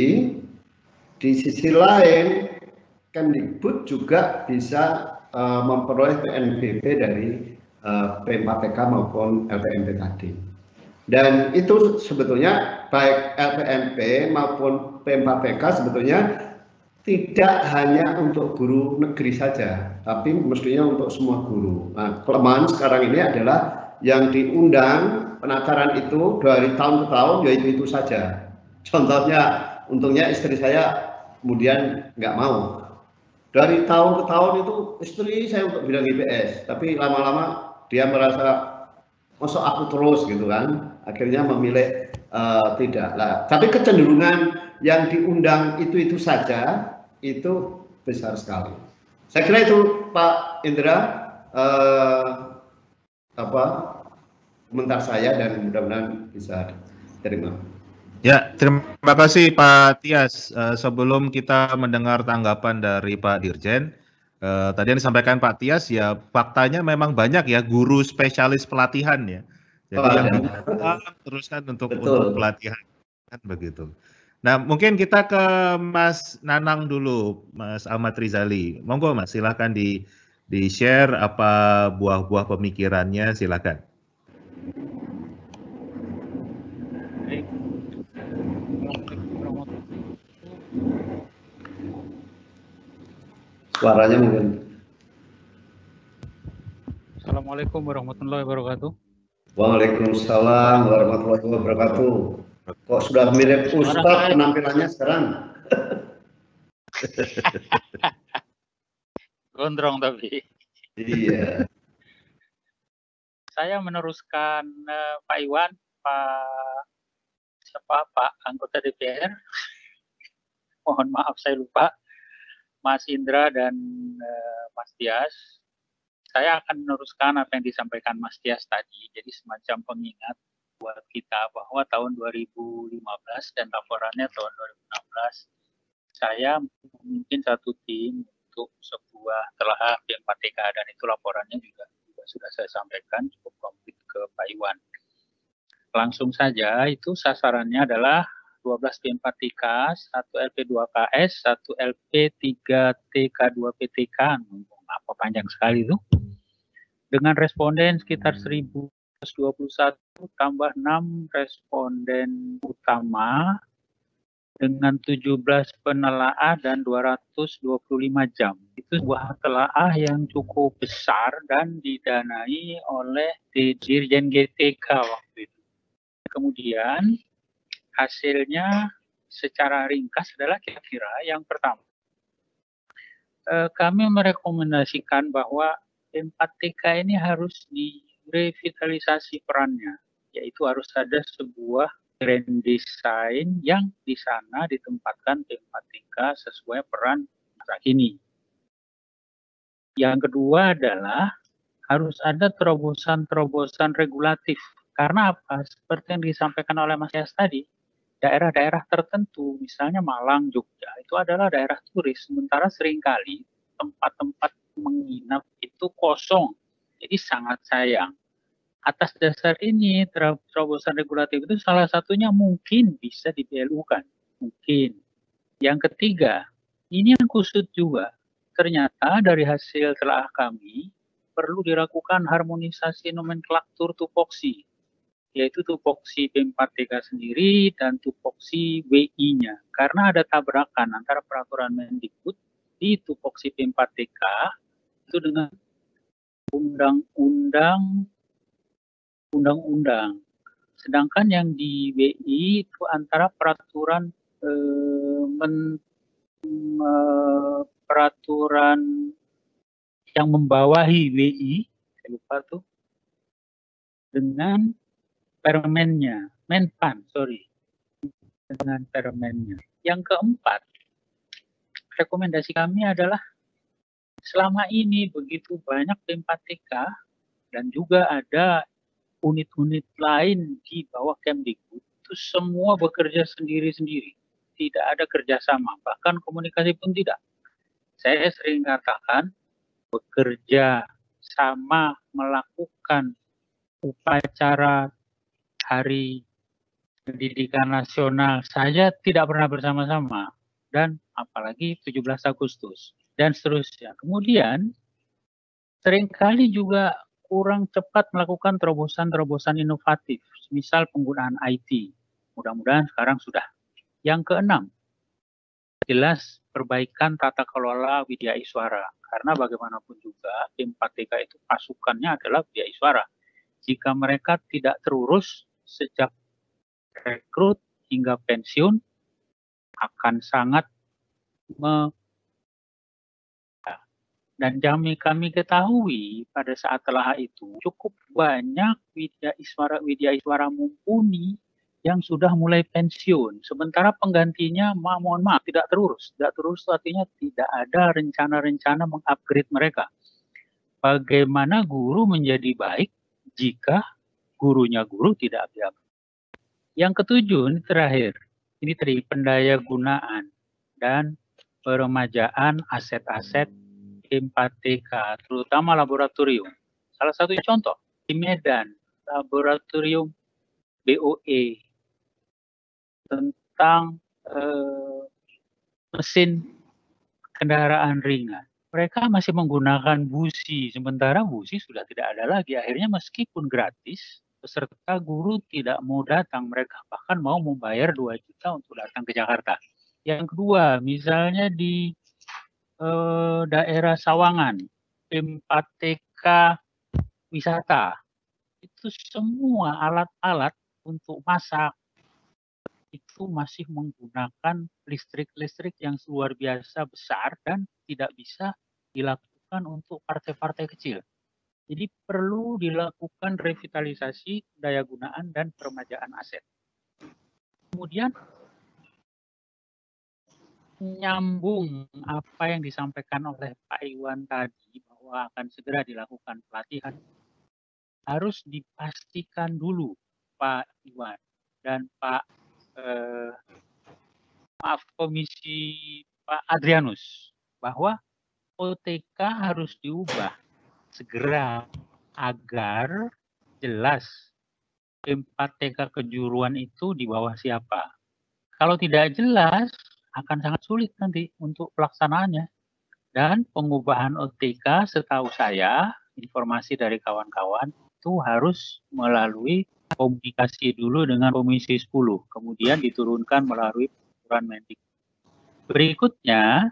di sisi lain Kemdikbud juga bisa memperoleh PNBP dari PMPTK maupun LPMP tadi. Dan itu sebetulnya baik LPMP maupun PMPTK sebetulnya tidak hanya untuk guru negeri saja, tapi mestinya untuk semua guru. Nah, kelemahan sekarang ini adalah yang diundang penataran itu dari tahun ke tahun, yaitu itu saja. Contohnya, untungnya istri saya kemudian nggak mau. Dari tahun ke tahun itu istri saya untuk bidang IPS, tapi lama-lama dia merasa masuk aku terus gitu kan, akhirnya memilih tidak lah. Tapi kecenderungan yang diundang itu saja itu besar sekali. Saya kira itu Pak Indra komentar saya dan mudah-mudahan bisa diterima. Ya, terima kasih Pak Tias. Sebelum kita mendengar tanggapan dari Pak Dirjen, tadi yang disampaikan Pak Tias ya faktanya memang banyak ya guru spesialis pelatihan ya. Jadi yang diundang terus kan untuk pelatihan kan begitu. Nah, mungkin kita ke Mas Nanang dulu, Mas Ahmad Rizali. Monggo Mas, silakan di-share apa buah-buah pemikirannya, silakan. Suaranya mungkin. Assalamualaikum warahmatullahi wabarakatuh. Waalaikumsalam warahmatullahi wabarakatuh. Kok sudah mirip Ustadz penampilannya sekarang? Gondrong tapi. Iya. Saya meneruskan Pak Iwan, Pak anggota DPR. Mohon maaf saya lupa. Mas Indra dan Mas Tias. Saya akan meneruskan apa yang disampaikan Mas Tias tadi. Jadi semacam pengingat buat kita bahwa tahun 2015 dan laporannya tahun 2016 saya memimpin satu tim untuk sebuah telaah P4TK dan itu laporannya juga sudah saya sampaikan cukup komplit ke Pak Iwan. Langsung saja itu sasarannya adalah 12 P4TK, 1 LP2KS, 1 LP3TK2PTK. Apa panjang sekali itu. Dengan responden sekitar 1.121 tambah 6 responden utama dengan 17 penelaah dan 225 jam. Itu sebuah telaah yang cukup besar dan didanai oleh Dirjen GTK waktu itu. Kemudian hasilnya secara ringkas adalah kira-kira yang pertama. Kami merekomendasikan bahwa P4TK ini harus direvitalisasi perannya, yaitu harus ada sebuah grand design yang di sana ditempatkan P4TK sesuai peran masa kini. Yang kedua adalah harus ada terobosan-terobosan regulatif. Karena apa? Seperti yang disampaikan oleh Mas Yas tadi, daerah-daerah tertentu, misalnya Malang, Jogja, itu adalah daerah turis, sementara seringkali tempat-tempat menginap itu kosong. Jadi sangat sayang. Atas dasar ini, terobosan regulatif itu salah satunya mungkin bisa di-BLU-kan. Mungkin. Yang ketiga, ini yang kusut juga. Ternyata dari hasil telaah kami, perlu dilakukan harmonisasi nomenklatur tupoksi, yaitu tupoksi P4TK sendiri dan tupoksi WI-nya. Karena ada tabrakan antara peraturan Mendikbud di tupoksi P4TK itu dengan undang-undang. Sedangkan yang di WI itu antara peraturan peraturan yang membawahi WI, saya lupa tuh, dengan permennya, Menpan, dengan permennya. Yang keempat, rekomendasi kami adalah selama ini begitu banyak P4TK dan juga ada unit-unit lain di bawah Kemdikbud, itu semua bekerja sendiri-sendiri. Tidak ada kerjasama, bahkan komunikasi pun tidak. Saya sering katakan, bekerja sama melakukan upacara hari pendidikan nasional saja tidak pernah bersama-sama, dan apalagi 17 Agustus dan seterusnya. Kemudian seringkali juga kurang cepat melakukan terobosan-terobosan inovatif, misal penggunaan IT. Mudah-mudahan sekarang sudah. Yang keenam, jelas perbaikan tata kelola Widya Iswara. Karena bagaimanapun juga tim 4TK itu pasukannya adalah Widya Iswara. Jika mereka tidak terurus sejak rekrut hingga pensiun, akan sangat dan kami ketahui pada saat telah itu cukup banyak Widya Iswara mumpuni yang sudah mulai pensiun. Sementara penggantinya, mohon maaf, tidak terurus. Tidak terurus artinya tidak ada rencana-rencana mengupgrade mereka. Bagaimana guru menjadi baik jika gurunya guru tidak upgrade? Yang ketujuh, ini terakhir. Ini tadi pendaya gunaan dan peremajaan aset-aset 4TK, terutama laboratorium. Salah satu contoh di Medan, laboratorium BOE tentang mesin kendaraan ringan. Mereka masih menggunakan busi, sementara busi sudah tidak ada lagi. Akhirnya meskipun gratis, peserta guru tidak mau datang. Mereka bahkan mau membayar 2 juta untuk datang ke Jakarta. Yang kedua, misalnya di daerah Sawangan, 4TK wisata, itu semua alat-alat untuk masak itu masih menggunakan listrik yang luar biasa besar dan tidak bisa dilakukan untuk partai-partai kecil. Jadi perlu dilakukan revitalisasi daya gunaan dan peremajaan aset. Kemudian nyambung apa yang disampaikan oleh Pak Iwan tadi bahwa akan segera dilakukan pelatihan, harus dipastikan dulu Pak Iwan dan Pak Komisi Pak Adrianus bahwa OTK harus diubah segera agar jelas 4TK kejuruan itu di bawah siapa. Kalau tidak jelas, akan sangat sulit nanti untuk pelaksanaannya. Dan pengubahan OTK setahu saya, informasi dari kawan-kawan, itu harus melalui komunikasi dulu dengan Komisi 10, kemudian diturunkan melalui peraturan Mendikbud. Berikutnya,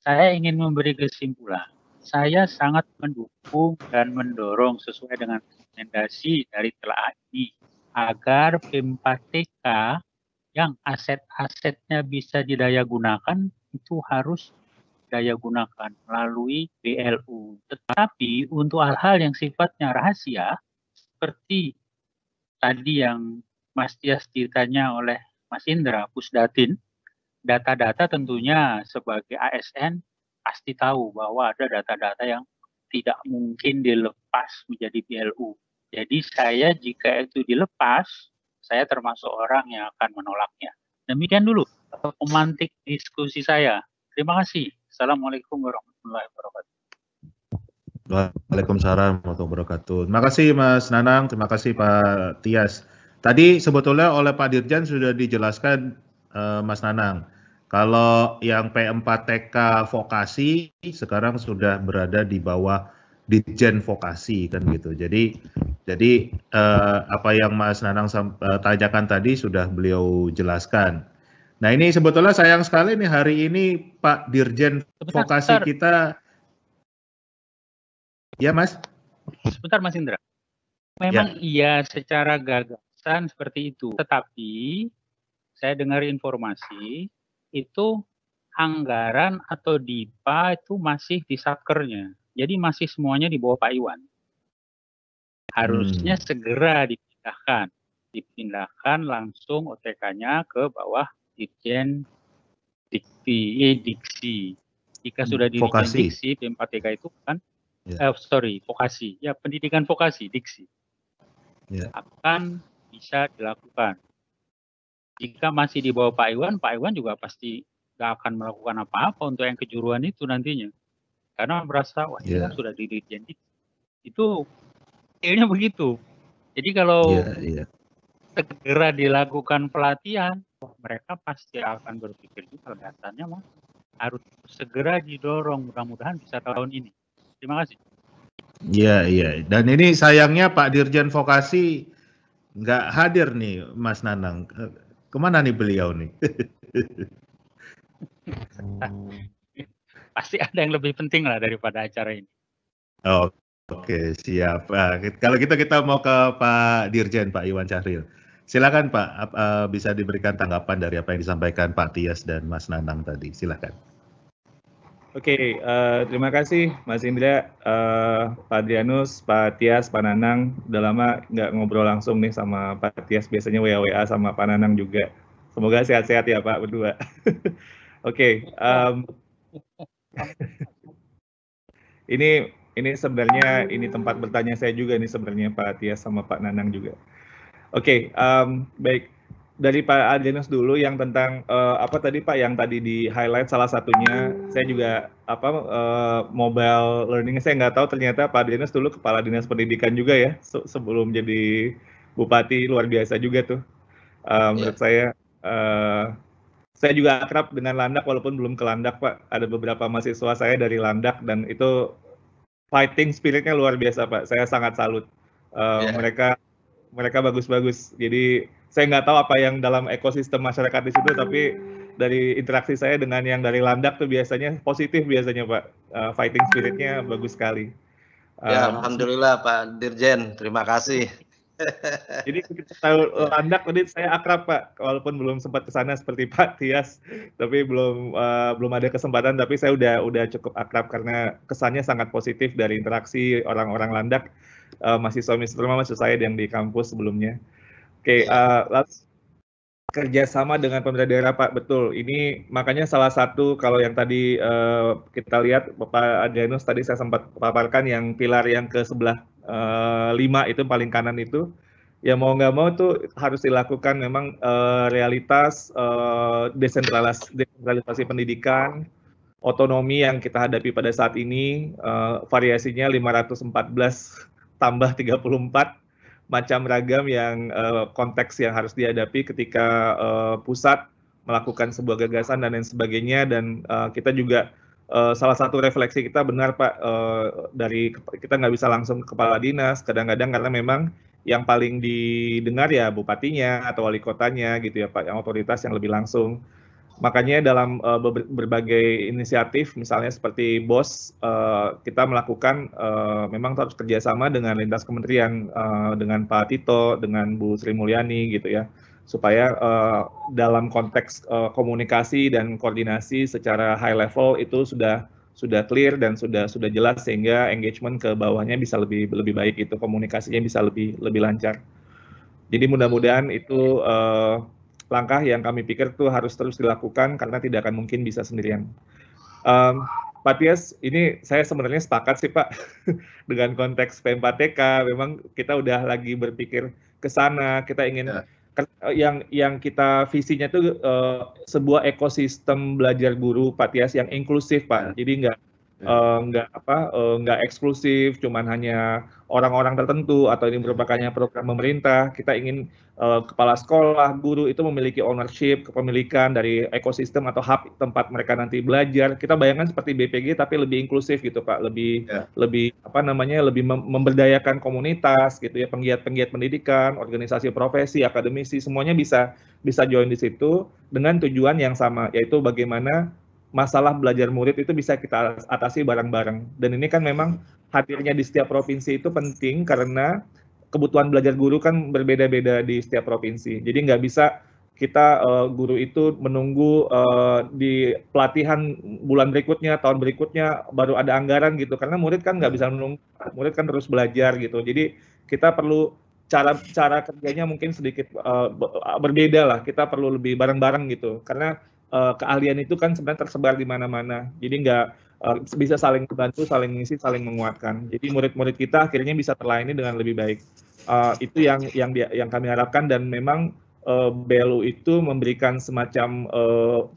saya ingin memberi kesimpulan. Saya sangat mendukung dan mendorong sesuai dengan rekomendasi dari telaah ini agar 4TK yang aset-asetnya bisa didaya gunakan itu harus daya gunakan melalui BLU. Tetapi untuk hal-hal yang sifatnya rahasia, seperti tadi yang Mas Tias ditanya oleh Mas Indra, Pusdatin, data-data tentunya sebagai ASN pasti tahu bahwa ada data-data yang tidak mungkin dilepas menjadi BLU. Jadi saya jika itu dilepas, saya termasuk orang yang akan menolaknya. Demikian dulu pemantik diskusi saya. Terima kasih. Assalamualaikum warahmatullahi wabarakatuh. Waalaikumsalam warahmatullahi wabarakatuh. Terima kasih Mas Nanang, terima kasih Pak Tias. Tadi sebetulnya oleh Pak Dirjen sudah dijelaskan Mas Nanang. Kalau yang P4TK vokasi sekarang sudah berada di bawah Ditjen Vokasi kan gitu. Jadi apa yang Mas Nanang tanyakan tadi sudah beliau jelaskan. Nah ini sebetulnya sayang sekali nih hari ini Pak Dirjen Vokasi kita. Ya Mas. Sebentar Mas Indra. Memang iya secara gagasan seperti itu. Tetapi saya dengar informasi itu anggaran atau DIPA itu masih di satkernya. Jadi masih semuanya di bawah Pak Iwan. Harusnya segera dipindahkan langsung OTK-nya ke bawah Ditjen Diksi. Jika sudah di Ditjen Diksi, P4TK itu kan, vokasi, ya pendidikan vokasi, Diksi, akan bisa dilakukan. Jika masih di bawah Pak Iwan juga pasti nggak akan melakukan apa-apa untuk yang kejuruan itu nantinya. Karena merasa, wah ini kan sudah di Ditjen Diksi. Itu kayaknya begitu. Jadi kalau segera dilakukan pelatihan, mereka pasti akan berpikir juga kelihatannya mah harus segera didorong, mudah-mudahan bisa tahun ini. Terima kasih. Iya, iya. Dan ini sayangnya Pak Dirjen Vokasi nggak hadir nih, Mas Nanang. Kemana nih beliau nih? Pasti ada yang lebih penting lah daripada acara ini. Oh, oke, siap. Kalau gitu kita mau ke Pak Dirjen, Pak Iwan Syahril. Silakan Pak, bisa diberikan tanggapan dari apa yang disampaikan Pak Tias dan Mas Nanang tadi. Silakan. Oke, terima kasih Mas Indra, Pak Adrianus, Pak Tias, Pak Nanang. Udah lama nggak ngobrol langsung nih sama Pak Tias, biasanya WA sama Pak Nanang juga. Semoga sehat-sehat ya Pak berdua. Oke, ini sebenarnya ini tempat bertanya saya juga nih sebenarnya Pak Tias sama Pak Nanang juga. Oke, baik. Dari Pak Adrianus dulu yang tentang apa tadi Pak yang tadi di highlight salah satunya, saya juga mobile learning, saya nggak tahu ternyata Pak Adrianus dulu kepala dinas pendidikan juga ya sebelum jadi bupati, luar biasa juga tuh. Menurut saya juga akrab dengan Landak walaupun belum ke Landak Pak. Ada beberapa mahasiswa saya dari Landak dan itu fighting spiritnya luar biasa Pak. Saya sangat salut. Mereka bagus-bagus. Jadi saya nggak tahu apa yang dalam ekosistem masyarakat di situ, tapi dari interaksi saya dengan yang dari Landak tuh biasanya positif biasanya Pak. Fighting spiritnya bagus sekali. Ya, alhamdulillah Pak Dirjen, terima kasih. Jadi kita tahu Landak tadi saya akrab Pak, walaupun belum sempat ke sana seperti Pak Tias, tapi belum ada kesempatan. Tapi saya udah cukup akrab karena kesannya sangat positif dari interaksi orang-orang Landak, mahasiswa saya yang di kampus sebelumnya. Oke, lalu kerjasama dengan pemerintah daerah Pak, betul. Ini makanya salah satu kalau yang tadi kita lihat Bapak Adrianus tadi saya sempat paparkan yang pilar yang ke sebelah 5 itu paling kanan itu, ya mau nggak mau itu harus dilakukan memang realitas desentralisasi pendidikan, otonomi yang kita hadapi pada saat ini, variasinya 514 tambah 34, macam ragam yang konteks yang harus dihadapi ketika pusat melakukan sebuah gagasan dan lain sebagainya, dan kita juga salah satu refleksi kita benar Pak, dari kita nggak bisa langsung ke kepala dinas kadang-kadang karena memang yang paling didengar ya bupatinya atau wali kotanya gitu ya Pak, yang otoritas yang lebih langsung. Makanya dalam berbagai inisiatif misalnya seperti BOS, kita melakukan memang harus kerjasama dengan lintas kementerian, dengan Pak Tito, dengan Bu Sri Mulyani gitu ya, supaya dalam konteks komunikasi dan koordinasi secara high level itu sudah clear dan sudah jelas sehingga engagement ke bawahnya bisa lebih baik, itu komunikasinya bisa lebih lancar. Jadi mudah-mudahan itu langkah yang kami pikir tuh harus terus dilakukan karena tidak akan mungkin bisa sendirian. Pak Tias, ini saya sebenarnya sepakat sih Pak dengan konteks P4TK. Memang kita udah lagi berpikir ke sana. Kita ingin yang kita visinya tuh sebuah ekosistem belajar guru Pak Tias yang inklusif Pak. Jadi nggak eksklusif, cuman hanya orang-orang tertentu atau ini merupakannya program pemerintah. Kita ingin kepala sekolah, guru itu memiliki ownership, kepemilikan dari ekosistem atau hub tempat mereka nanti belajar. Kita bayangkan seperti BPG tapi lebih inklusif gitu Pak, lebih memberdayakan komunitas gitu ya, penggiat-penggiat pendidikan, organisasi profesi, akademisi, semuanya bisa join di situ dengan tujuan yang sama, yaitu bagaimana masalah belajar murid itu bisa kita atasi bareng-bareng. Dan ini kan memang hadirnya di setiap provinsi itu penting karena kebutuhan belajar guru kan berbeda-beda di setiap provinsi. Jadi nggak bisa kita guru itu menunggu di pelatihan bulan berikutnya, tahun berikutnya baru ada anggaran gitu. Karena murid kan nggak bisa menunggu, murid kan terus belajar gitu. Jadi kita perlu cara kerjanya mungkin sedikit berbeda lah. Kita perlu lebih bareng-bareng gitu. Karena keahlian itu kan sebenarnya tersebar di mana-mana. Jadi nggak bisa saling membantu, saling mengisi, saling menguatkan. Jadi murid-murid kita akhirnya bisa terlayani dengan lebih baik. Itu yang kami harapkan, dan memang BLU itu memberikan semacam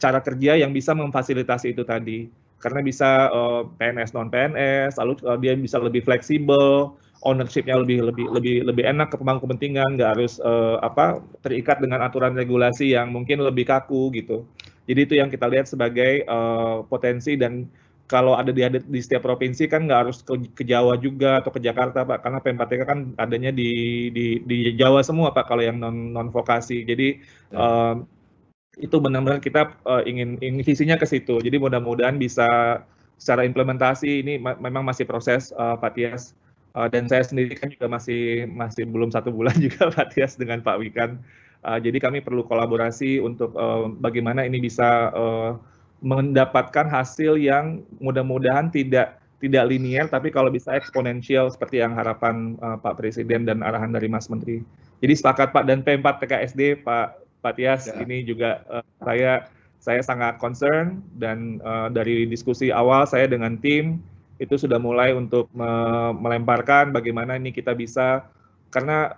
cara kerja yang bisa memfasilitasi itu tadi. Karena bisa PNS non PNS, lalu dia bisa lebih fleksibel, ownership-nya lebih enak ke pemangku kepentingan, nggak harus terikat dengan aturan regulasi yang mungkin lebih kaku gitu. Jadi itu yang kita lihat sebagai potensi, dan kalau ada di setiap provinsi kan nggak harus ke Jawa juga atau ke Jakarta Pak, karena P4TK kan adanya di Jawa semua Pak kalau yang non vokasi. Jadi itu benar-benar kita ingin visinya ke situ. Jadi mudah-mudahan bisa secara implementasi ini memang masih proses Pak Tias. Dan saya sendiri kan juga masih belum 1 bulan juga Pak Tias dengan Pak Wikan. Jadi kami perlu kolaborasi untuk bagaimana ini bisa mendapatkan hasil yang mudah-mudahan tidak linear, tapi kalau bisa eksponensial seperti yang harapan Pak Presiden dan arahan dari Mas Menteri. Jadi sepakat Pak, dan P4TK Pak Tias, ini juga saya sangat concern, dan dari diskusi awal saya dengan tim itu sudah mulai untuk melemparkan bagaimana ini kita bisa, karena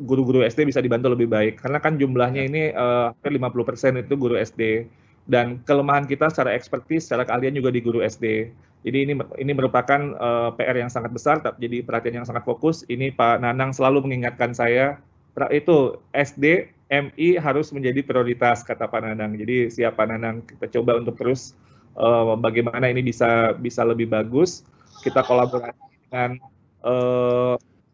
guru-guru SD bisa dibantu lebih baik, karena kan jumlahnya ini hampir 50% itu guru SD, dan kelemahan kita secara ekspertis, secara keahlian juga di guru SD. Jadi ini merupakan PR yang sangat besar, jadi perhatian yang sangat fokus. Ini Pak Nanang selalu mengingatkan saya, itu SD, MI harus menjadi prioritas, kata Pak Nanang. Jadi siap Pak Nanang, kita coba untuk terus bagaimana ini bisa lebih bagus. Kita kolaborasi dengan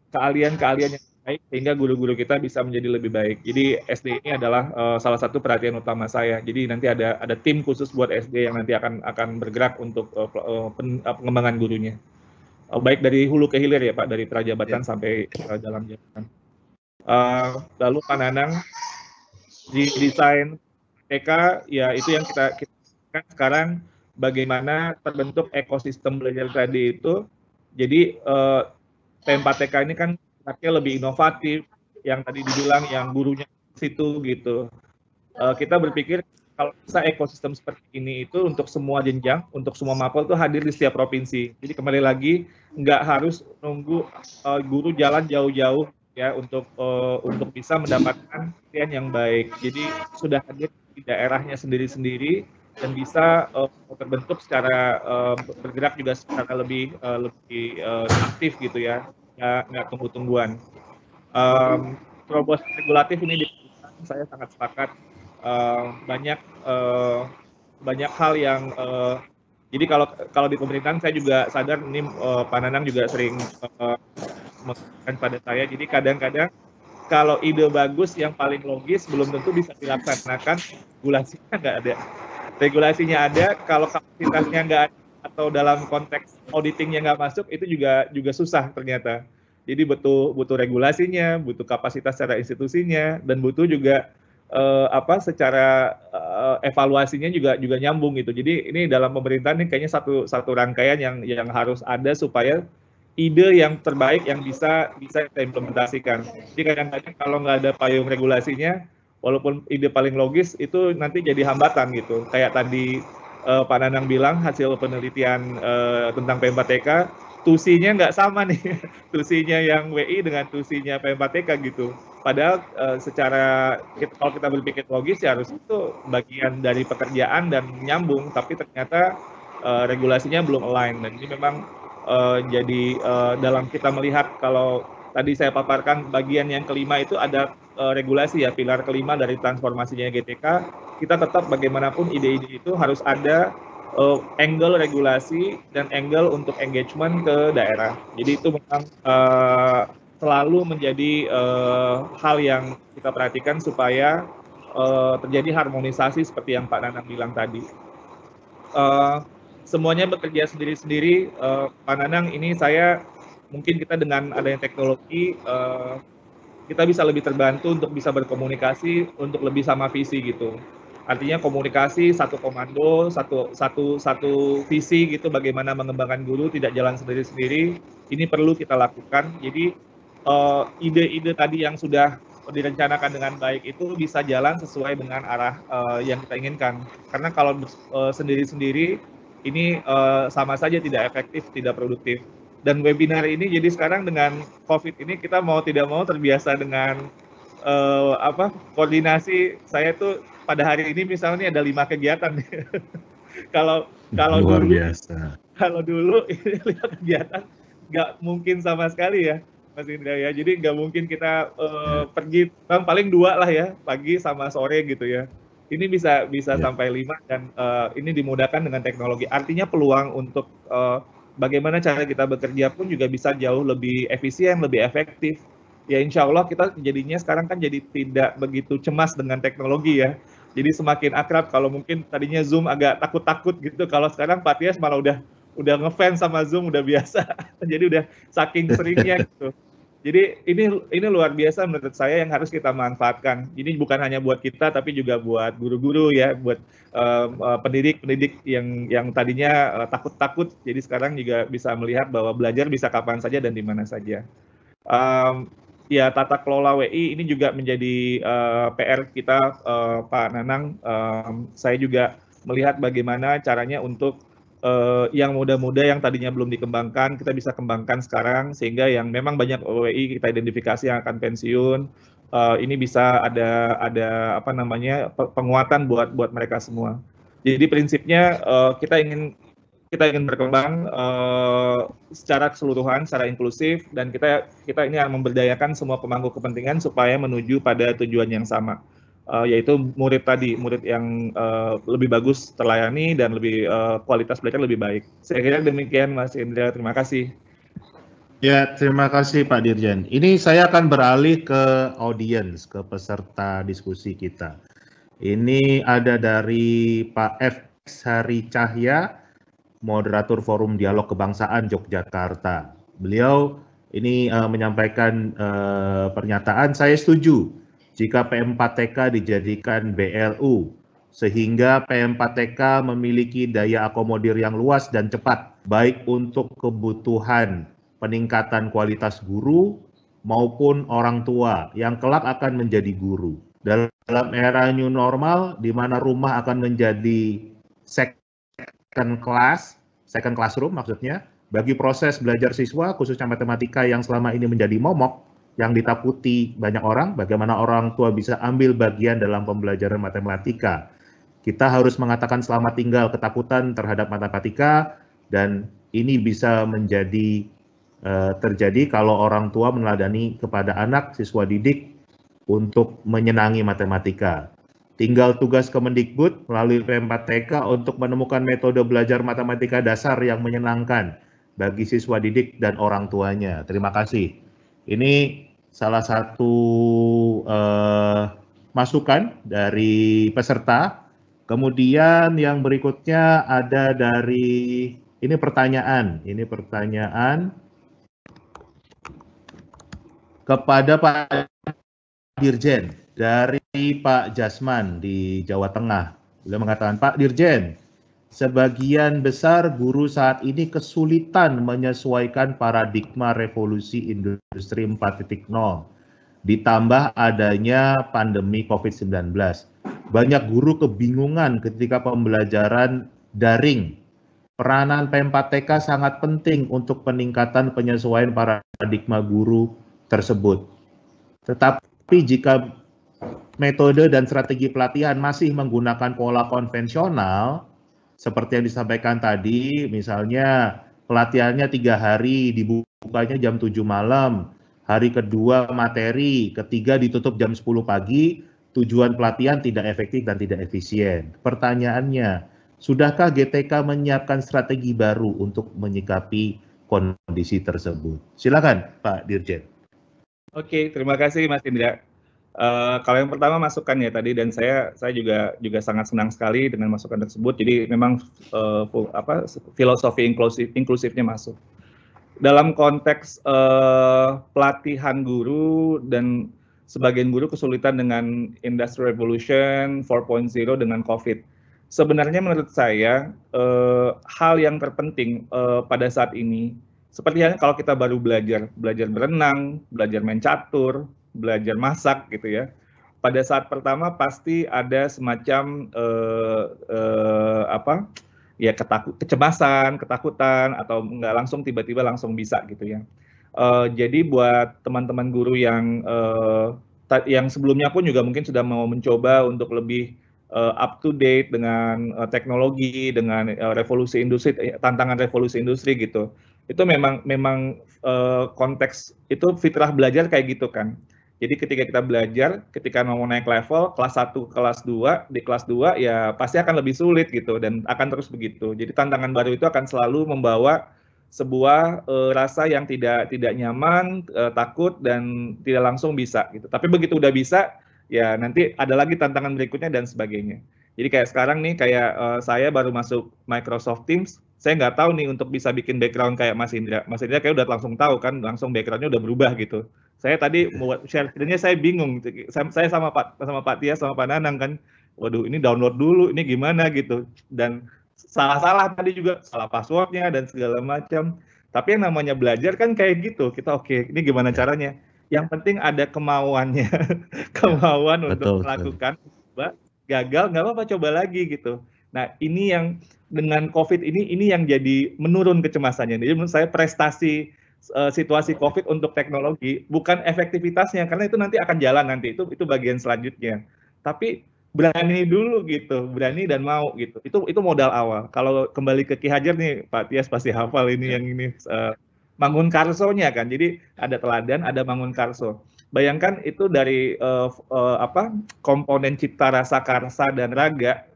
keahlian-keahlian yang baik sehingga guru-guru kita bisa menjadi lebih baik. Jadi SD ini adalah salah satu perhatian utama saya. Jadi nanti ada tim khusus buat SD yang nanti akan bergerak untuk pengembangan gurunya. Baik dari hulu ke hilir ya Pak, dari prajabatan sampai dalam jabatan. Lalu Pak Nanang, di desain TK ya itu yang kita kan sekarang, bagaimana terbentuk ekosistem belajar tadi itu. Jadi P4TK ini kan lebih inovatif, yang tadi dibilang yang gurunya situ gitu. Kita berpikir kalau bisa ekosistem seperti ini itu untuk semua jenjang, untuk semua mapel itu hadir di setiap provinsi. Jadi kembali lagi nggak harus nunggu guru jalan jauh-jauh ya untuk bisa mendapatkan pelatihan yang baik. Jadi sudah hadir di daerahnya sendiri-sendiri dan bisa terbentuk secara bergerak juga secara lebih aktif gitu ya, nggak tunggu-tungguan. Terobosan regulatif ini saya sangat sepakat. Banyak hal yang jadi kalau di pemerintahan saya juga sadar, ini Pak Nanang juga sering mengatakan pada saya, jadi kadang-kadang kalau ide bagus yang paling logis belum tentu bisa dilaksanakan, regulasinya nggak ada. Regulasinya ada, kalau kapasitasnya nggak ada atau dalam konteks auditingnya nggak masuk, itu juga susah ternyata. Jadi butuh regulasinya, butuh kapasitas secara institusinya, dan butuh juga secara evaluasinya juga nyambung gitu. Jadi ini dalam pemerintahan ini kayaknya satu rangkaian yang harus ada supaya ide yang terbaik yang bisa kita implementasikan. Jadi kadang-kadang kalau nggak ada payung regulasinya, walaupun ide paling logis itu nanti jadi hambatan gitu. Kayak tadi Pak Nanang bilang hasil penelitian tentang P4TK, tusinya nggak sama nih, tusinya yang WI dengan tusinya P4TK gitu. Padahal kalau kita berpikir logis ya harus itu bagian dari pekerjaan dan nyambung, tapi ternyata regulasinya belum align, dan ini memang jadi dalam kita melihat, kalau tadi saya paparkan bagian yang kelima itu ada regulasi ya, pilar kelima dari transformasinya GTK, kita tetap bagaimanapun ide-ide itu harus ada angle regulasi dan angle untuk engagement ke daerah. Jadi itu memang selalu menjadi hal yang kita perhatikan supaya terjadi harmonisasi seperti yang Pak Nanang bilang tadi. Semuanya bekerja sendiri-sendiri. Pak Nanang, ini saya mungkin kita dengan adanya teknologi kita bisa lebih terbantu untuk bisa berkomunikasi untuk lebih sama visi gitu. Artinya komunikasi satu komando, satu visi gitu, bagaimana mengembangkan guru tidak jalan sendiri-sendiri. Ini perlu kita lakukan. Jadi ide-ide tadi yang sudah direncanakan dengan baik itu bisa jalan sesuai dengan arah yang kita inginkan. Karena kalau sendiri-sendiri ini sama saja tidak efektif, tidak produktif. Dan webinar ini jadi sekarang dengan COVID ini kita mau tidak mau terbiasa dengan koordinasi. Saya tuh pada hari ini misalnya ada 5 kegiatan. kalau luar dulu, biasa. Kalau dulu ini 5 kegiatan nggak mungkin sama sekali ya, Mas Indra ya. Jadi nggak mungkin kita pergi paling 2 lah ya, pagi sama sore gitu ya. Ini bisa sampai 5 dan ini dimudahkan dengan teknologi. Artinya peluang untuk bagaimana cara kita bekerja pun juga bisa jauh lebih efisien, lebih efektif. Ya insya Allah kita jadinya sekarang kan jadi tidak begitu cemas dengan teknologi ya. Jadi semakin akrab. Kalau mungkin tadinya Zoom agak takut-takut gitu, kalau sekarang Pak Tias malah udah ngefans sama Zoom, udah biasa. Jadi udah saking seringnya gitu. Jadi ini luar biasa menurut saya yang harus kita manfaatkan. Ini bukan hanya buat kita tapi juga buat guru-guru ya, buat pendidik yang tadinya takut-takut, jadi sekarang juga bisa melihat bahwa belajar bisa kapan saja dan di mana saja. Ya, tata kelola WI ini juga menjadi PR kita, Pak Nanang. Saya juga melihat bagaimana caranya untuk yang muda-muda yang tadinya belum dikembangkan, kita bisa kembangkan sekarang, sehingga yang memang banyak WI kita identifikasi yang akan pensiun, ini bisa ada apa namanya penguatan buat mereka semua. Jadi prinsipnya kita ingin berkembang secara keseluruhan, secara inklusif, dan kita ini akan memberdayakan semua pemangku kepentingan supaya menuju pada tujuan yang sama, yaitu murid yang lebih bagus terlayani dan lebih kualitas belajar lebih baik. Saya kira demikian, Mas Indra. Terima kasih. Ya, terima kasih Pak Dirjen. Ini saya akan beralih ke audiens, ke peserta diskusi kita. Ini ada dari Pak F. Hari Cahya, moderator Forum Dialog Kebangsaan Yogyakarta. Beliau ini menyampaikan pernyataan, saya setuju jika PM4TK dijadikan BLU, sehingga PM4TK memiliki daya akomodir yang luas dan cepat, baik untuk kebutuhan peningkatan kualitas guru maupun orang tua yang kelak akan menjadi guru. Dalam era new normal, di mana rumah akan menjadi second classroom maksudnya, bagi proses belajar siswa, khususnya matematika yang selama ini menjadi momok, yang ditakuti banyak orang, bagaimana orang tua bisa ambil bagian dalam pembelajaran matematika. Kita harus mengatakan selamat tinggal ketakutan terhadap matematika, dan ini bisa menjadi terjadi kalau orang tua meneladani kepada anak, siswa didik, untuk menyenangi matematika. Tinggal tugas Kemendikbud melalui PM4TK untuk menemukan metode belajar matematika dasar yang menyenangkan bagi siswa didik dan orang tuanya. Terima kasih. Ini salah satu masukan dari peserta. Kemudian yang berikutnya ada dari, ini pertanyaan kepada Pak Dirjen dari Pak Jasman di Jawa Tengah. Beliau mengatakan, Pak Dirjen, sebagian besar guru saat ini kesulitan menyesuaikan paradigma revolusi industri 4.0, ditambah adanya pandemi COVID-19. Banyak guru kebingungan ketika pembelajaran daring. Peranan PM4TK sangat penting untuk peningkatan penyesuaian paradigma guru tersebut. Tetapi jika metode dan strategi pelatihan masih menggunakan pola konvensional, seperti yang disampaikan tadi, misalnya pelatihannya 3 hari, dibukanya jam 7 malam, hari kedua materi, ketiga ditutup jam 10 pagi, tujuan pelatihan tidak efektif dan tidak efisien. Pertanyaannya, sudahkah GTK menyiapkan strategi baru untuk menyikapi kondisi tersebut? Silakan Pak Dirjen. Oke, terima kasih Mas Indra. Kalau yang pertama masukan ya tadi, dan saya juga sangat senang sekali dengan masukan tersebut. Jadi memang filosofi inklusifnya masuk. Dalam konteks pelatihan guru, dan sebagian guru kesulitan dengan Industry Revolution 4.0 dengan COVID. Sebenarnya menurut saya hal yang terpenting pada saat ini, seperti halnya kalau kita baru belajar berenang, belajar main catur, belajar masak gitu ya. Pada saat pertama pasti ada semacam kecemasan, ketakutan, atau nggak langsung tiba-tiba langsung bisa gitu ya. Jadi buat teman-teman guru yang sebelumnya pun juga mungkin sudah mau mencoba untuk lebih up to date dengan teknologi, dengan revolusi industri, tantangan revolusi industri gitu. itu memang konteks itu fitrah belajar kayak gitu kan. Jadi ketika kita belajar, ketika mau naik level, kelas 1, kelas 2, di kelas 2 ya pasti akan lebih sulit gitu, dan akan terus begitu. Jadi tantangan baru itu akan selalu membawa sebuah rasa yang tidak nyaman, takut, dan tidak langsung bisa gitu. Tapi begitu udah bisa, ya nanti ada lagi tantangan berikutnya dan sebagainya. Jadi kayak sekarang nih, kayak saya baru masuk Microsoft Teams, saya nggak tahu nih untuk bisa bikin background kayak Mas Indra. Mas Indra kayak udah langsung tahu kan, langsung backgroundnya udah berubah gitu. Saya tadi buat share screen-nya saya bingung. Saya sama Pak Tia sama Pak Nanang kan, waduh ini download dulu, ini gimana gitu. Dan salah-salah tadi juga, salah passwordnya dan segala macam. Tapi yang namanya belajar kan kayak gitu. Kita oke, ini gimana caranya? Yang penting ada kemauannya, kemauan untuk melakukan. Gagal nggak apa-apa, coba lagi gitu. Nah ini yang dengan COVID ini yang jadi menurun kecemasannya. Jadi menurut saya prestasi situasi COVID untuk teknologi bukan efektivitasnya, karena itu nanti akan jalan nanti, itu bagian selanjutnya. Tapi berani dulu gitu, berani dan mau gitu. Itu modal awal. Kalau kembali ke Ki Hajar nih, Pak Tias pasti hafal ini yang ini Mangun Karsonya kan. Jadi ada teladan, ada Mangun Karso. Bayangkan itu dari komponen cipta rasa, karsa dan raga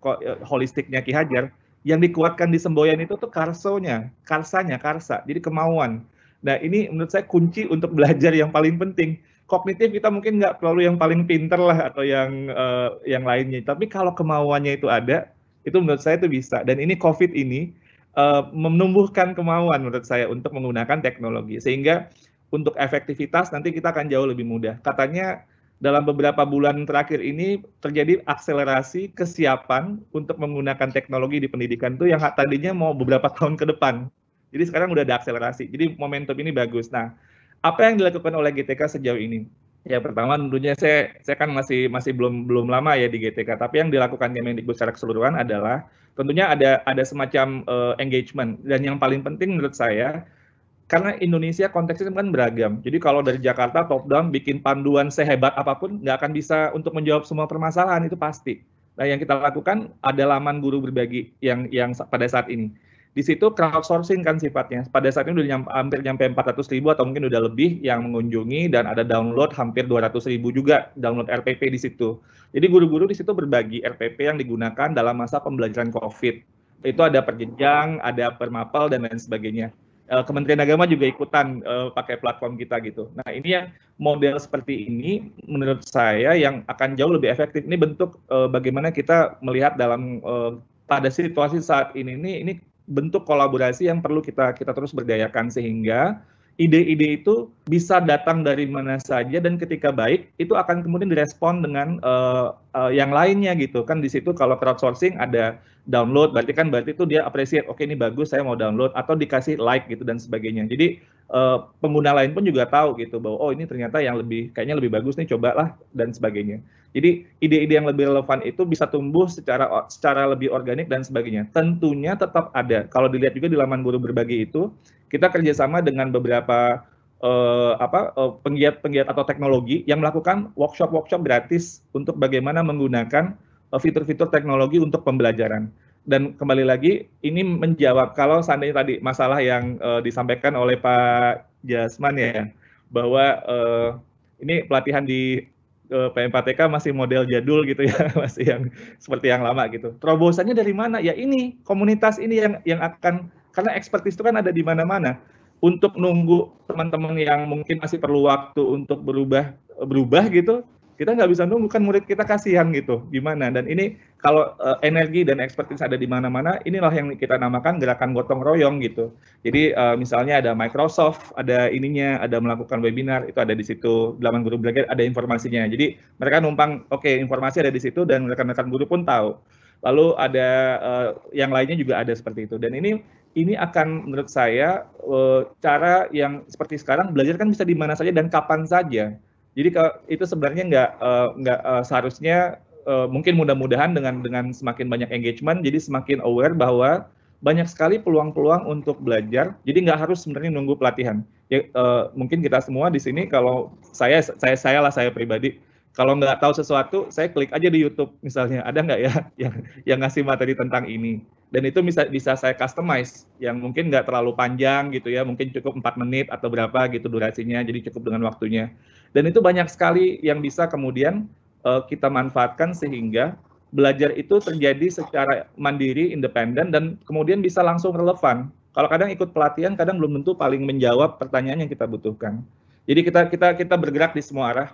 holistiknya Ki Hajar, yang dikuatkan di semboyan itu tuh karsanya, karsa. Jadi kemauan. Nah ini menurut saya kunci untuk belajar yang paling penting. Kognitif kita mungkin nggak perlu yang paling pinter lah atau yang lainnya, tapi kalau kemauannya itu ada, itu menurut saya itu bisa. Dan ini COVID ini menumbuhkan kemauan menurut saya untuk menggunakan teknologi, sehingga untuk efektivitas nanti kita akan jauh lebih mudah. Katanya dalam beberapa bulan terakhir ini terjadi akselerasi kesiapan untuk menggunakan teknologi di pendidikan itu yang tadinya mau beberapa tahun ke depan. Jadi sekarang udah ada akselerasi. Jadi momentum ini bagus. Nah, apa yang dilakukan oleh GTK sejauh ini? Ya pertama tentunya saya kan masih belum lama ya di GTK, tapi yang dilakukan Kemendikbud secara keseluruhan adalah tentunya ada semacam engagement, dan yang paling penting menurut saya, karena Indonesia konteksnya kan beragam. Jadi kalau dari Jakarta top down bikin panduan sehebat apapun nggak akan bisa untuk menjawab semua permasalahan, itu pasti. Nah, yang kita lakukan ada laman guru berbagi yang pada saat ini. Di situ crowdsourcing kan sifatnya. Pada saat ini udah hampir nyampe 400.000 atau mungkin udah lebih yang mengunjungi, dan ada download hampir 200.000 juga download RPP di situ. Jadi guru-guru di situ berbagi RPP yang digunakan dalam masa pembelajaran COVID. Itu ada perjenjang, ada permapel dan lain sebagainya. Kementerian Agama juga ikutan pakai platform kita gitu. Nah ini yang model seperti ini menurut saya yang akan jauh lebih efektif. Ini bentuk bagaimana kita melihat dalam pada situasi saat ini bentuk kolaborasi yang perlu kita terus berdayakan, sehingga ide-ide itu bisa datang dari mana saja, dan ketika baik itu akan kemudian direspon dengan yang lainnya gitu kan. Di situ kalau crowdsourcing ada download, berarti itu dia appreciate, oke ini bagus, saya mau download, atau dikasih like gitu dan sebagainya. Jadi pengguna lain pun juga tahu gitu bahwa oh ini ternyata yang kayaknya lebih bagus nih, cobalah dan sebagainya. Jadi ide-ide yang lebih relevan itu bisa tumbuh secara lebih organik dan sebagainya. Tentunya tetap ada. Kalau dilihat juga di laman guru berbagi itu, kita kerjasama dengan beberapa penggiat atau teknologi yang melakukan workshop gratis untuk bagaimana menggunakan fitur-fitur teknologi untuk pembelajaran. Dan kembali lagi, ini menjawab kalau seandainya tadi masalah yang disampaikan oleh Pak Jasman ya, bahwa ini pelatihan di PMPTK masih model jadul gitu ya, masih yang seperti yang lama gitu. Terobosannya dari mana? Ya ini, komunitas ini yang akan, karena expertise itu kan ada di mana-mana. Untuk nunggu teman-teman yang mungkin masih perlu waktu untuk berubah gitu, kita nggak bisa nunggu, kan murid kita kasihan gitu, gimana. Dan ini kalau energi dan expertise ada di mana-mana, inilah yang kita namakan gerakan gotong royong gitu. Jadi misalnya ada Microsoft, ada ininya, ada melakukan webinar, itu ada di situ, laman guru belajar ada informasinya. Jadi mereka numpang, oke, informasi ada di situ dan rekan-rekan guru pun tahu. Lalu ada yang lainnya juga ada seperti itu. Dan ini akan menurut saya cara yang seperti sekarang, belajar kan bisa di mana saja dan kapan saja. Jadi itu sebenarnya nggak seharusnya, mungkin mudah-mudahan dengan semakin banyak engagement, jadi semakin aware bahwa banyak sekali peluang-peluang untuk belajar. Jadi nggak harus sebenarnya nunggu pelatihan. Ya, mungkin kita semua di sini, kalau saya pribadi Kalau nggak tahu sesuatu, saya klik aja di YouTube misalnya, ada nggak ya yang ngasih materi tentang ini. Dan itu bisa saya customize, yang mungkin nggak terlalu panjang gitu ya, mungkin cukup 4 menit atau berapa gitu durasinya, jadi cukup dengan waktunya. Dan itu banyak sekali yang bisa kemudian kita manfaatkan sehingga belajar itu terjadi secara mandiri, independen, dan kemudian bisa langsung relevan. Kalau kadang ikut pelatihan, kadang belum tentu paling menjawab pertanyaan yang kita butuhkan. Jadi kita bergerak di semua arah,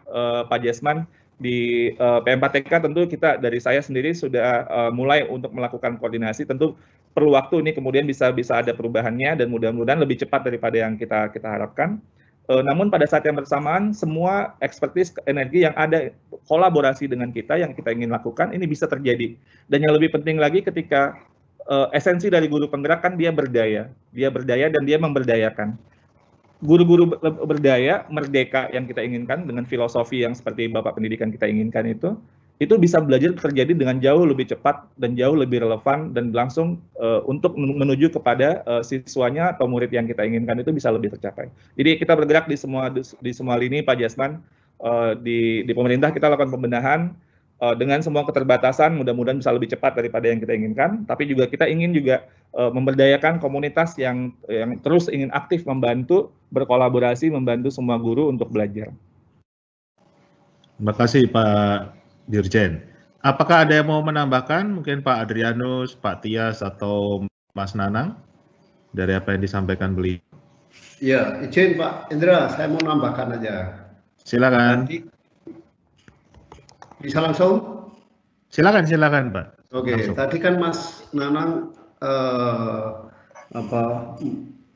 Pak Jesman. Di PM4TK tentu kita dari saya sendiri sudah mulai untuk melakukan koordinasi. Tentu perlu waktu ini kemudian bisa ada perubahannya dan mudah-mudahan lebih cepat daripada yang kita harapkan. Namun pada saat yang bersamaan semua expertise energi yang ada kolaborasi dengan kita yang kita ingin lakukan ini bisa terjadi. Dan yang lebih penting lagi ketika esensi dari guru penggerak kan dia berdaya dan dia memberdayakan. Guru-guru berdaya, merdeka yang kita inginkan dengan filosofi yang seperti Bapak Pendidikan kita inginkan itu bisa belajar terjadi dengan jauh lebih cepat dan jauh lebih relevan dan langsung untuk menuju kepada siswanya atau murid yang kita inginkan itu bisa lebih tercapai. Jadi kita bergerak di semua lini, Pak Jasman. Di pemerintah kita lakukan pembenahan dengan semua keterbatasan, mudah-mudahan bisa lebih cepat daripada yang kita inginkan. Tapi juga kita ingin juga memberdayakan komunitas yang terus ingin aktif membantu, berkolaborasi, membantu semua guru untuk belajar. Terima kasih Pak Dirjen. Apakah ada yang mau menambahkan? Mungkin Pak Adrianus, Pak Tias, atau Mas Nanang dari apa yang disampaikan beliau? Ya, izin Pak Indra, saya mau nambahkan aja. Silakan. Bisa langsung? Silakan Pak. Oke, tadi kan Mas Nanang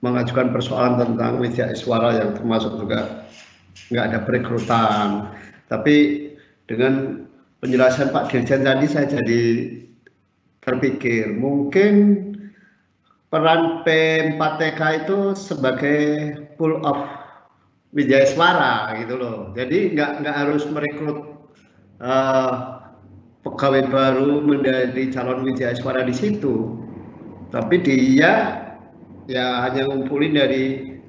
mengajukan persoalan tentang media iswara yang termasuk juga nggak ada perekrutan. Tapi dengan penjelasan Pak Dirjen tadi saya jadi terpikir mungkin peran PM4TK itu sebagai pull of media iswara gitu loh. Jadi nggak harus merekrut pegawai baru menjadi calon wijaiswara di situ, tapi dia ya hanya ngumpulin dari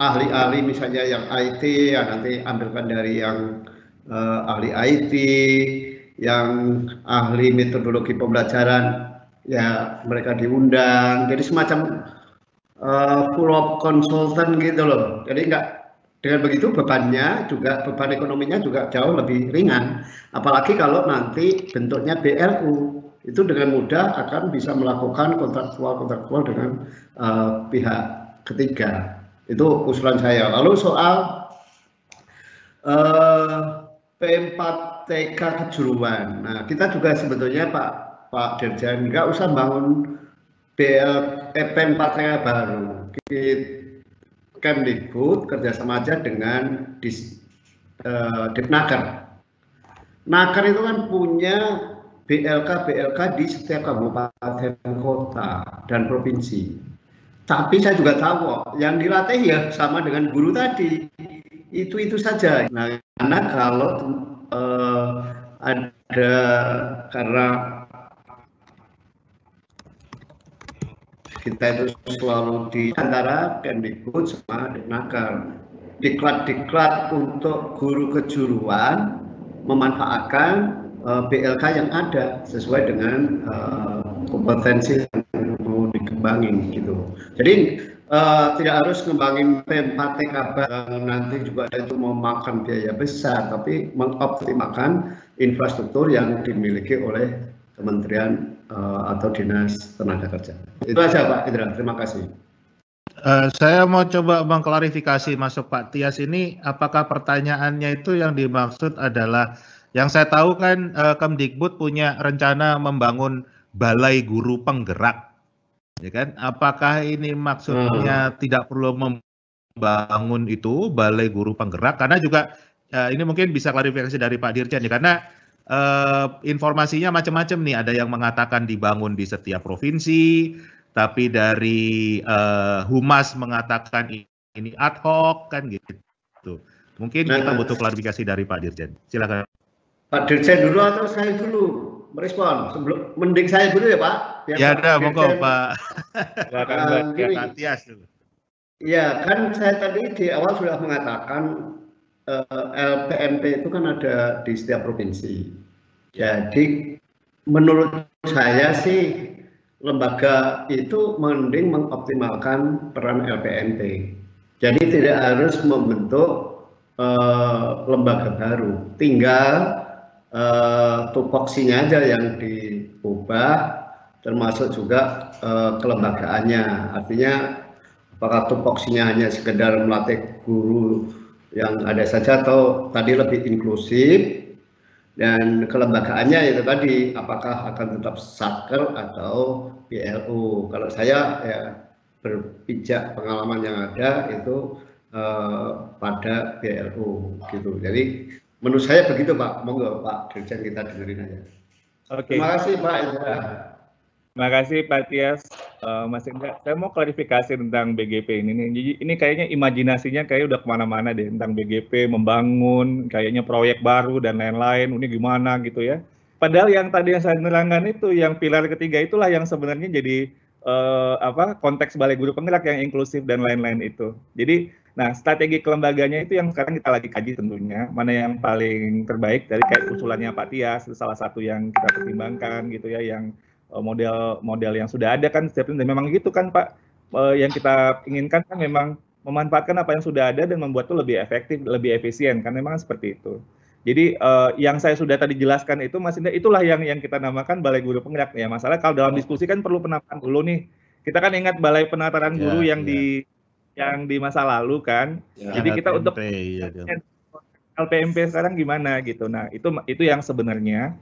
ahli-ahli misalnya yang IT ya nanti ambilkan dari yang ahli IT, yang ahli metodologi pembelajaran ya mereka diundang, jadi semacam full of consultant gitu loh. Jadi dengan begitu beban ekonominya juga jauh lebih ringan. Apalagi kalau nanti bentuknya BLU, itu dengan mudah akan bisa melakukan kontraktual dengan pihak ketiga. Itu usulan saya. Lalu soal PM4TK kejuruan. Nah, kita juga sebetulnya Pak Dirjen nggak usah bangun PM4TK baru. Kemdikbud kerjasama aja dengan Dipnaker. Naker itu kan punya BLK di setiap kabupaten, kota, dan provinsi. Tapi saya juga tahu yang dilatih ya sama dengan guru tadi. Itu saja. Nah, karena kalau ada karena kita itu selalu di antara Kemdikbud sama Dipnaker. Diklat untuk guru kejuruan memanfaatkan BLK yang ada sesuai dengan kompetensi yang mau dikembangin gitu. Jadi tidak harus ngembangin PM4TK nanti juga itu memakan biaya besar, tapi mengoptimalkan infrastruktur yang dimiliki oleh Kementerian atau Dinas Tenaga Kerja. Itu aja Pak Indra, terima kasih. Saya mau coba mengklarifikasi masuk Pak Tias ini, apakah pertanyaannya itu yang dimaksud adalah, yang saya tahu kan Kemdikbud punya rencana membangun balai guru penggerak, ya kan? Apakah ini maksudnya tidak perlu membangun itu balai guru penggerak? Karena juga ini mungkin bisa klarifikasi dari Pak Dirjen, ya, karena informasinya macam-macam nih, ada yang mengatakan dibangun di setiap provinsi, tapi dari Humas mengatakan ini ad hoc kan gitu. Mungkin kita butuh klarifikasi dari Pak Dirjen. Silakan. Pak Dirjen dulu atau saya dulu merespon? Mending saya dulu ya Pak. Ya ada, monggo Pak. Silakan Pak Tias dulu. Iya, kan saya tadi di awal sudah mengatakan LPMP itu kan ada di setiap provinsi. Jadi menurut saya sih lembaga itu mending mengoptimalkan peran LPMP. Jadi tidak harus membentuk lembaga baru, tinggal tupoksinya aja yang diubah, termasuk juga kelembagaannya. Artinya apakah tupoksinya hanya sekedar melatih guru yang ada saja atau tadi lebih inklusif, dan kelembagaannya itu tadi apakah akan tetap satker atau BLU. Kalau saya ya berpijak pengalaman yang ada itu pada BLU gitu. Jadi menurut saya begitu Pak. Monggo Pak Dirjen kita dengerin aja. Oke. Terima kasih Pak Indra. Terima kasih Pak Tias. Mas Indra, saya mau klarifikasi tentang BGP ini nih. Jadi ini kayaknya imajinasinya kayak udah kemana-mana deh tentang BGP, membangun, kayaknya proyek baru dan lain-lain. Ini gimana gitu ya. Padahal yang tadi yang saya nerangkan itu, yang pilar ketiga itulah yang sebenarnya jadi konteks Balai Guru Penggerak yang inklusif dan lain-lain itu. Jadi, nah strategi kelembaganya itu yang sekarang kita lagi kaji tentunya, mana yang paling terbaik dari kayak usulannya Pak Tias, salah satu yang kita pertimbangkan gitu ya, yang model yang sudah ada kan setiap dan memang gitu kan Pak, yang kita inginkan kan memang memanfaatkan apa yang sudah ada dan membuat itu lebih efektif, lebih efisien kan memang seperti itu. Jadi yang saya sudah tadi jelaskan itu Mas Indra, itulah yang kita namakan Balai Guru Penggerak ya. Masalah kalau dalam diskusi kan perlu penataan dulu nih. Kita kan ingat Balai Penataran Guru yang di masa lalu kan. Jadi kita untuk LPMP sekarang gimana gitu. Nah, itu yang sebenarnya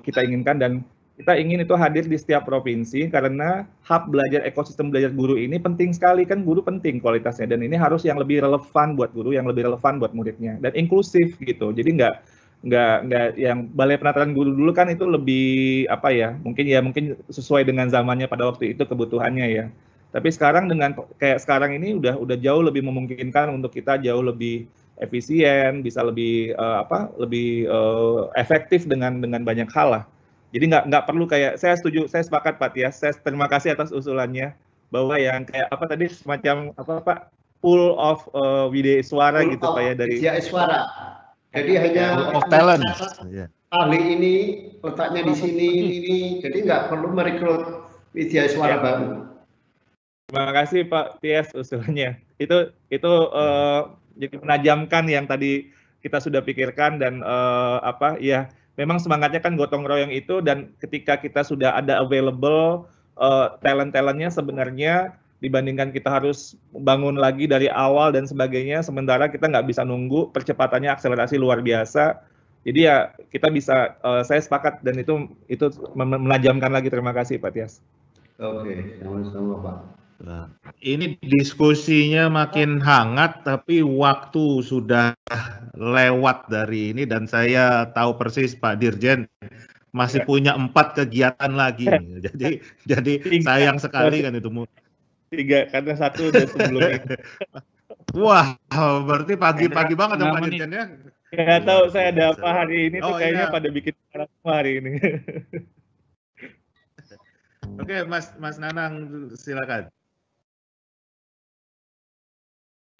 kita inginkan dan kita ingin itu hadir di setiap provinsi karena hub belajar, ekosistem belajar guru ini penting sekali, kan guru penting kualitasnya dan ini harus yang lebih relevan buat guru, yang lebih relevan buat muridnya dan inklusif gitu. Jadi nggak yang Balai Penataran Guru dulu kan itu lebih apa ya, mungkin sesuai dengan zamannya pada waktu itu kebutuhannya ya. Tapi sekarang dengan kayak sekarang ini udah jauh lebih memungkinkan untuk kita jauh lebih efisien, bisa lebih lebih efektif dengan banyak hal lah. Jadi nggak perlu kayak, saya setuju, saya sepakat Pak Tias, saya terima kasih atas usulannya bahwa yang kayak apa tadi semacam apa Pak, pool of Widya Iswara gitu Pak ya dari Widya Iswara. Jadi hanya of talent. Ahli ini otaknya di sini ini, jadi nggak perlu merekrut Widya Iswara baru. Terima kasih Pak Tias usulannya. Itu jadi menajamkan yang tadi kita sudah pikirkan dan ya memang semangatnya kan gotong royong itu, dan ketika kita sudah ada available talent-talentnya sebenarnya dibandingkan kita harus bangun lagi dari awal dan sebagainya, sementara kita nggak bisa nunggu, percepatannya akselerasi luar biasa. Jadi ya kita bisa, saya sepakat dan itu menajamkan lagi. Terima kasih Pak Tias. Oke, sama-sama Pak. Nah, ini diskusinya makin hangat, tapi waktu sudah lewat dari ini dan saya tahu persis Pak Dirjen masih punya 4 kegiatan lagi. Jadi sayang sekali kan itu. 3 karena 1 udah sebelum ini. Wah, berarti pagi-pagi banget Pak Dirjennya. Nggak tahu saya ada apa hari ini tuh kayaknya pada bikin semua hari ini. Oke, Mas Nanang silakan.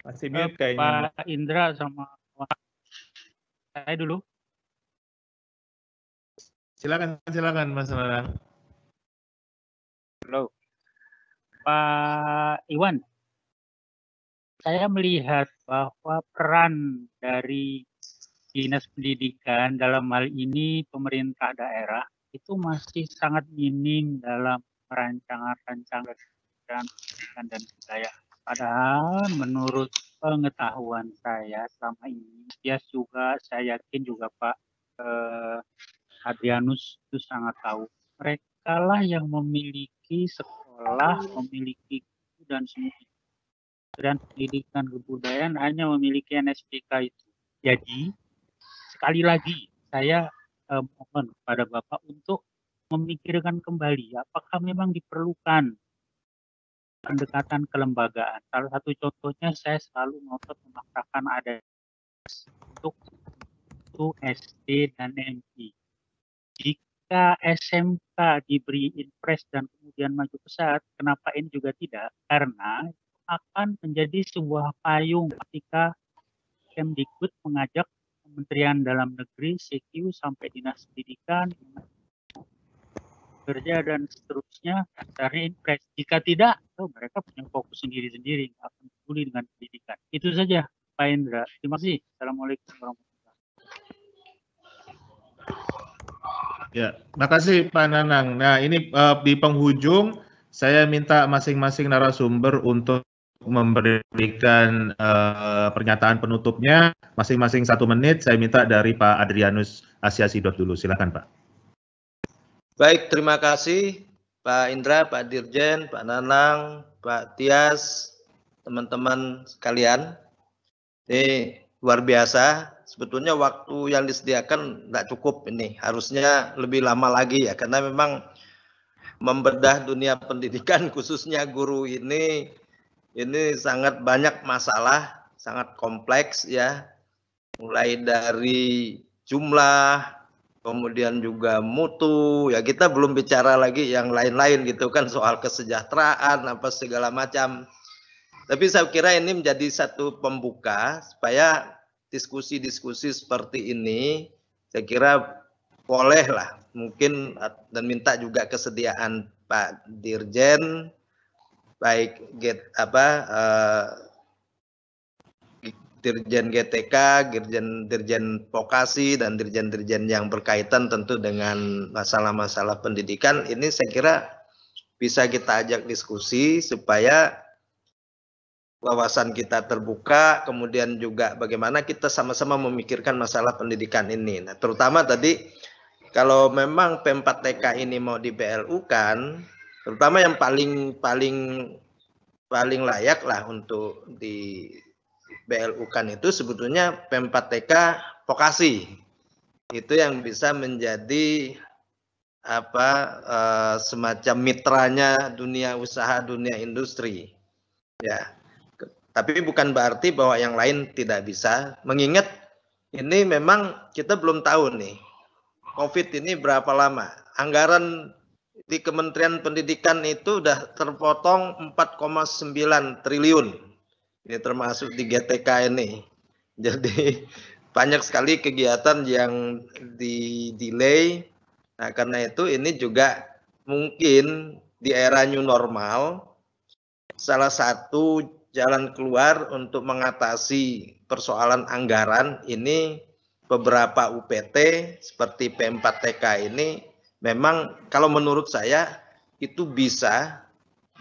Masih mute kayaknya. Pak Indra sama saya dulu. Silakan Mas Nanang. Halo. Pak Iwan, saya melihat bahwa peran dari Dinas Pendidikan dalam hal ini pemerintah daerah itu masih sangat minim dalam rancangan-rancangan pendidikan dan budaya. Padahal menurut pengetahuan saya selama ini, saya yakin juga Pak Adrianus itu sangat tahu. Mereka lah yang memiliki sekolah, memiliki guru dan semua. Dan pendidikan kebudayaan hanya memiliki NSPK itu. Jadi sekali lagi saya mohon kepada Bapak untuk memikirkan kembali apakah memang diperlukan pendekatan kelembagaan. Salah satu contohnya saya selalu ngotot memaksakan ada untuk SD dan MP. Jika SMK diberi impres dan kemudian maju pesat, kenapa ini juga tidak? Karena akan menjadi sebuah payung ketika Kemdikbud mengajak Kementerian Dalam Negeri, CQ, sampai Dinas Pendidikan, kerja dan seterusnya, cari impres. Jika tidak, mereka punya fokus sendiri-sendiri, nggak akan peduli dengan pendidikan. Itu saja, Pak Indra. Terima kasih. Assalamualaikum warahmatullahi wabarakatuh. Ya, makasih Pak Nanang. Nah, ini di penghujung saya minta masing-masing narasumber untuk memberikan pernyataan penutupnya, masing-masing 1 menit. Saya minta dari Pak Adrianus Asiasidot dulu. Silakan Pak. Baik, terima kasih Pak Indra, Pak Dirjen, Pak Nanang, Pak Tias, teman-teman sekalian. Ini luar biasa. Sebetulnya waktu yang disediakan nggak cukup ini. Harusnya lebih lama lagi ya, karena memang membedah dunia pendidikan khususnya guru ini sangat banyak masalah, sangat kompleks ya. Mulai dari jumlah, kemudian juga mutu, ya kita belum bicara lagi yang lain-lain gitu kan, soal kesejahteraan, apa segala macam. Tapi saya kira ini menjadi satu pembuka, supaya diskusi-diskusi seperti ini, saya kira bolehlah, mungkin, dan minta juga kesediaan Pak Dirjen, baik Dirjen GTK, Dirjen Vokasi, dan Dirjen-Dirjen yang berkaitan tentu dengan masalah-masalah pendidikan, ini saya kira bisa kita ajak diskusi supaya wawasan kita terbuka, kemudian juga bagaimana kita sama-sama memikirkan masalah pendidikan ini. Nah, terutama tadi kalau memang P4TK ini mau di BLU-kan, terutama yang paling layak lah untuk di BLU-kan itu sebetulnya P4TK vokasi. Itu yang bisa menjadi semacam mitranya dunia usaha, dunia industri. Ya. Tapi bukan berarti bahwa yang lain tidak bisa. Mengingat ini memang kita belum tahu nih, COVID ini berapa lama. Anggaran di Kementerian Pendidikan itu udah terpotong 4,9 triliun. Ini termasuk di GTK ini. Jadi banyak sekali kegiatan yang di-delay. Nah, karena itu ini juga mungkin di era new normal, salah satu jalan keluar untuk mengatasi persoalan anggaran ini, beberapa UPT seperti P4TK ini memang kalau menurut saya itu bisa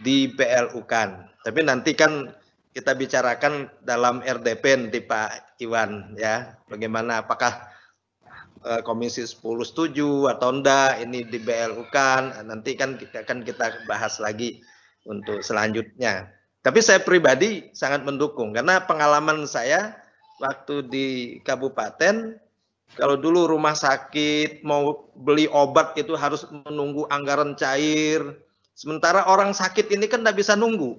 di BLU-kan. Tapi nanti kan kita bicarakan dalam RDP nanti Pak Iwan ya, bagaimana, apakah Komisi 10 setuju atau enggak ini di BLU-kan, nanti kan kita bahas lagi untuk selanjutnya. Tapi saya pribadi sangat mendukung, karena pengalaman saya waktu di kabupaten, kalau dulu rumah sakit mau beli obat itu harus menunggu anggaran cair, sementara orang sakit ini kan nggak bisa nunggu.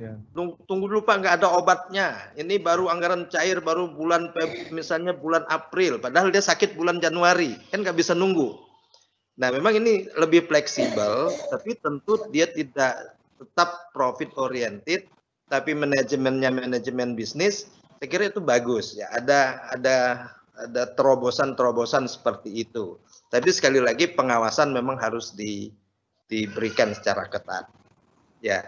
Ya. Tunggu dulu Pak, nggak ada obatnya. Ini baru anggaran cair, baru misalnya bulan April, padahal dia sakit bulan Januari, kan nggak bisa nunggu. Nah, memang ini lebih fleksibel, tapi tentu dia tidak tetap profit oriented, tapi manajemennya manajemen bisnis. Saya kira itu bagus ya. Ada terobosan-terobosan seperti itu. Tapi sekali lagi pengawasan memang harus diberikan secara ketat. Ya.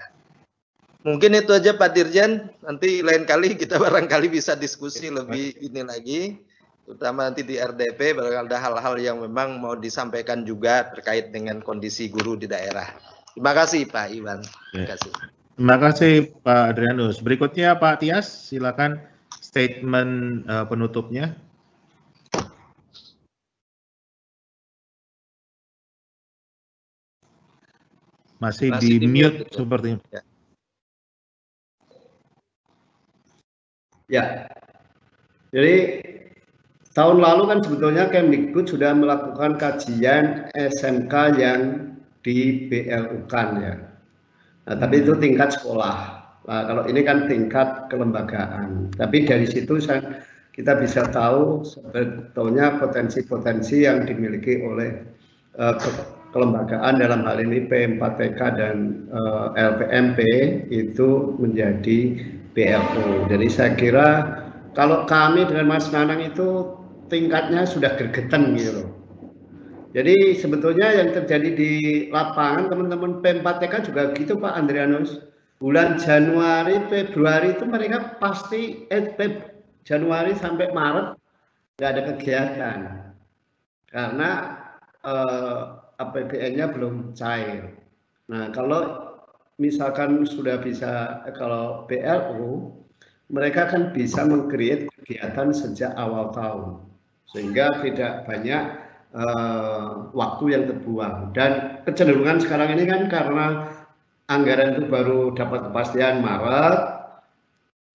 Mungkin itu aja Pak Dirjen, nanti lain kali kita barangkali bisa diskusi lebih ini lagi, terutama nanti di RDP, barangkali ada hal-hal yang memang mau disampaikan juga terkait dengan kondisi guru di daerah. Terima kasih Pak Iwan. Terima kasih. Terima kasih Pak Adrianus. Berikutnya Pak Tias, silakan statement penutupnya. Masih di mute sepertinya. Ya, jadi tahun lalu kan sebetulnya Kemdikbud sudah melakukan kajian SMK yang di BLU-kan ya. Nah, tapi itu tingkat sekolah. Nah, kalau ini kan tingkat kelembagaan. Tapi dari situ kita bisa tahu sebetulnya potensi-potensi yang dimiliki oleh kelembagaan, dalam hal ini P4TK dan LPMP itu menjadi BLU. Jadi saya kira Kalau kami dengan Mas Nanang itu tingkatnya sudah gergeten gitu loh. Jadi sebetulnya yang terjadi di lapangan teman-teman P4TK juga gitu Pak Andrianus. Bulan Januari, Februari itu mereka pasti Januari sampai Maret nggak ada kegiatan karena APBN-nya belum cair. Nah kalau misalkan sudah bisa, kalau BLU mereka kan bisa meng-create kegiatan sejak awal tahun sehingga tidak banyak waktu yang terbuang. Dan kecenderungan sekarang ini kan karena anggaran itu baru dapat kepastian Maret,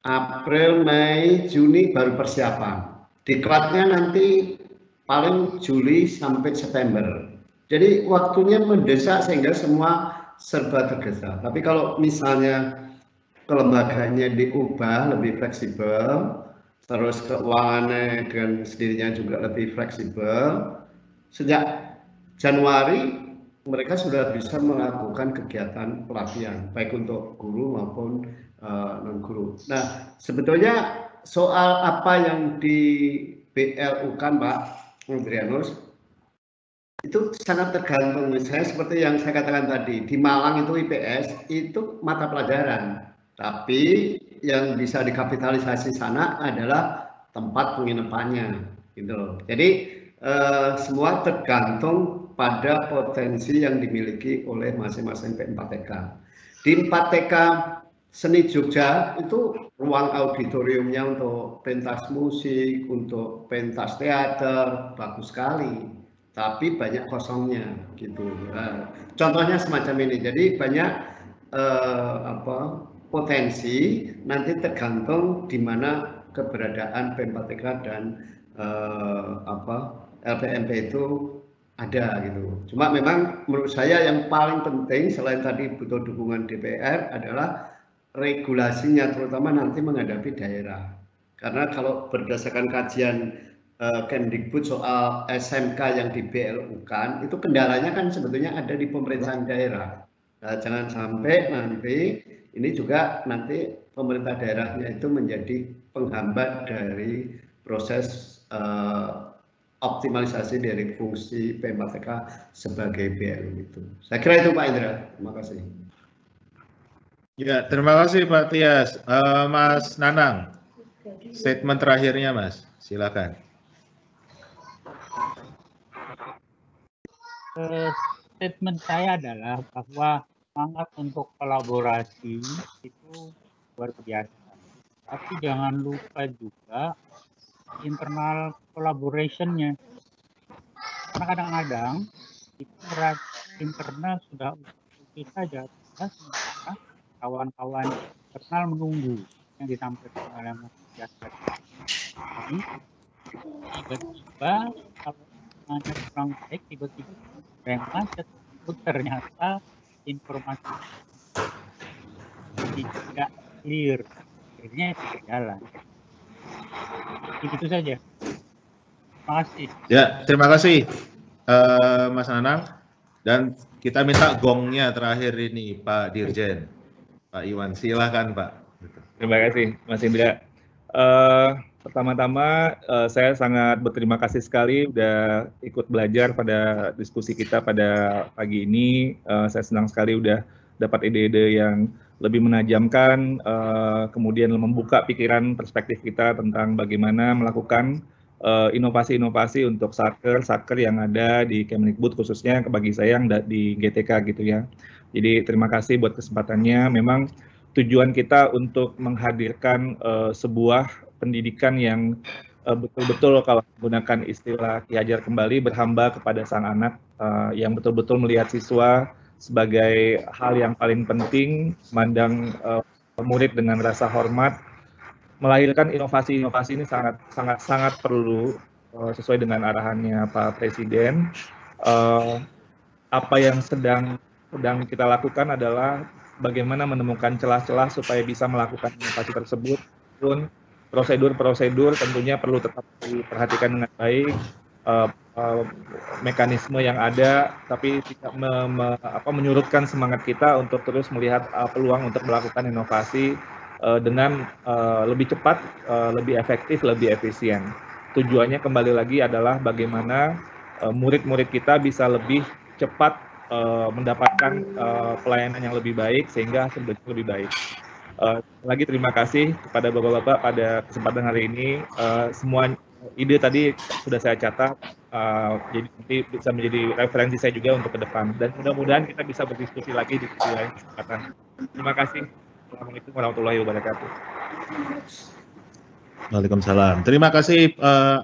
April, Mei, Juni baru persiapan. Diklatnya nanti paling Juli sampai September. Jadi waktunya mendesak sehingga semua serba tergesa. Tapi kalau misalnya kelembagaannya diubah lebih fleksibel, terus keuangannya dengan sendirinya juga lebih fleksibel, sejak Januari mereka sudah bisa melakukan kegiatan pelatihan baik untuk guru maupun non guru. Nah sebetulnya soal apa yang di BLU kan Pak Andrianus itu sangat tergantung. Misalnya seperti yang saya katakan tadi, di Malang itu IPS itu mata pelajaran, tapi yang bisa dikapitalisasi sana adalah tempat penginapannya gitu loh. Jadi semua tergantung pada potensi yang dimiliki oleh masing-masing P4TK. Di 4TK Seni Jogja itu ruang auditoriumnya untuk pentas musik, untuk pentas teater bagus sekali, tapi banyak kosongnya gitu. Contohnya semacam ini. Jadi banyak potensi, nanti tergantung di mana keberadaan P4TK dan LPMP itu ada gitu. Cuma memang menurut saya yang paling penting selain tadi butuh dukungan DPR adalah regulasinya, terutama nanti menghadapi daerah. Karena kalau berdasarkan kajian Kemdikbud soal SMK yang di BLU-kan, itu kendalanya kan sebetulnya ada di pemerintahan daerah. Nah, jangan sampai nanti ini juga nanti pemerintah daerahnya itu menjadi penghambat dari proses optimalisasi dari fungsi P4TK sebagai BLU itu. Saya kira itu Pak Indra. Terima kasih. Ya, terima kasih Pak Tias. Mas Nanang, statement terakhirnya Mas, silakan. Statement saya adalah bahwa semangat untuk kolaborasi itu luar biasa. Tapi jangan lupa juga internal collaboration-nya. Karena kadang-kadang itu internal sudah oke saja, sementara kawan-kawan internal menunggu yang ditampilkan oleh Mas Tias. Jadi tiba-tiba kalau semuanya kurang baik, tiba-tiba yang macet, ternyata informasi tidak clear, akhirnya tidak jalan. Itu saja. Terima kasih. Ya, terima kasih Mas Nanang. Dan kita minta gongnya terakhir ini Pak Dirjen, Pak Iwan. Silakan Pak. Terima kasih Mas Indra. Pertama-tama saya sangat berterima kasih sekali sudah ikut belajar pada diskusi kita pada pagi ini. Saya senang sekali sudah dapat ide-ide yang lebih menajamkan, kemudian membuka pikiran perspektif kita tentang bagaimana melakukan inovasi-inovasi untuk saker yang ada di Kemdikbud, khususnya bagi saya yang di GTK gitu ya. Jadi terima kasih buat kesempatannya. Memang tujuan kita untuk menghadirkan sebuah pendidikan yang betul-betul kalau menggunakan istilah Ki Hajar kembali berhamba kepada sang anak, yang betul-betul melihat siswa sebagai hal yang paling penting, memandang murid dengan rasa hormat, melahirkan inovasi-inovasi ini sangat perlu sesuai dengan arahannya Pak Presiden. Apa yang sedang kita lakukan adalah bagaimana menemukan celah-celah supaya bisa melakukan inovasi tersebut, pun prosedur-prosedur tentunya perlu tetap diperhatikan dengan baik, mekanisme yang ada, tapi tidak menyurutkan semangat kita untuk terus melihat peluang untuk melakukan inovasi dengan lebih cepat, lebih efektif, lebih efisien. Tujuannya kembali lagi adalah bagaimana murid-murid kita bisa lebih cepat mendapatkan pelayanan yang lebih baik sehingga hasil lebih baik. Lagi terima kasih kepada Bapak-Bapak pada kesempatan hari ini. Semua ide tadi sudah saya catat, jadi nanti bisa menjadi referensi saya juga untuk ke depan. Dan mudah-mudahan kita bisa berdiskusi lagi di lain kesempatan. Terima kasih. Assalamualaikum warahmatullahi wabarakatuh. Waalaikumsalam. Terima kasih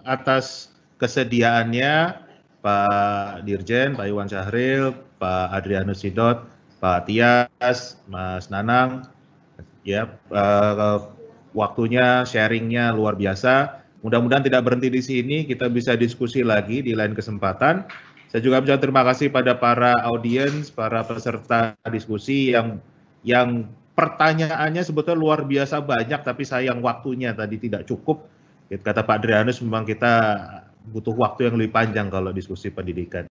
atas kesediaannya Pak Dirjen, Pak Iwan Syahril, Pak Adrianus Sidot, Pak Tias, Mas Nanang. Ya, waktunya, sharingnya luar biasa. Mudah-mudahan tidak berhenti di sini, kita bisa diskusi lagi di lain kesempatan. Saya juga bisa terima kasih pada para audiens, para peserta diskusi yang pertanyaannya sebetulnya luar biasa banyak, tapi sayang waktunya tadi tidak cukup. Kata Pak Adrianus, memang kita butuh waktu yang lebih panjang kalau diskusi pendidikan.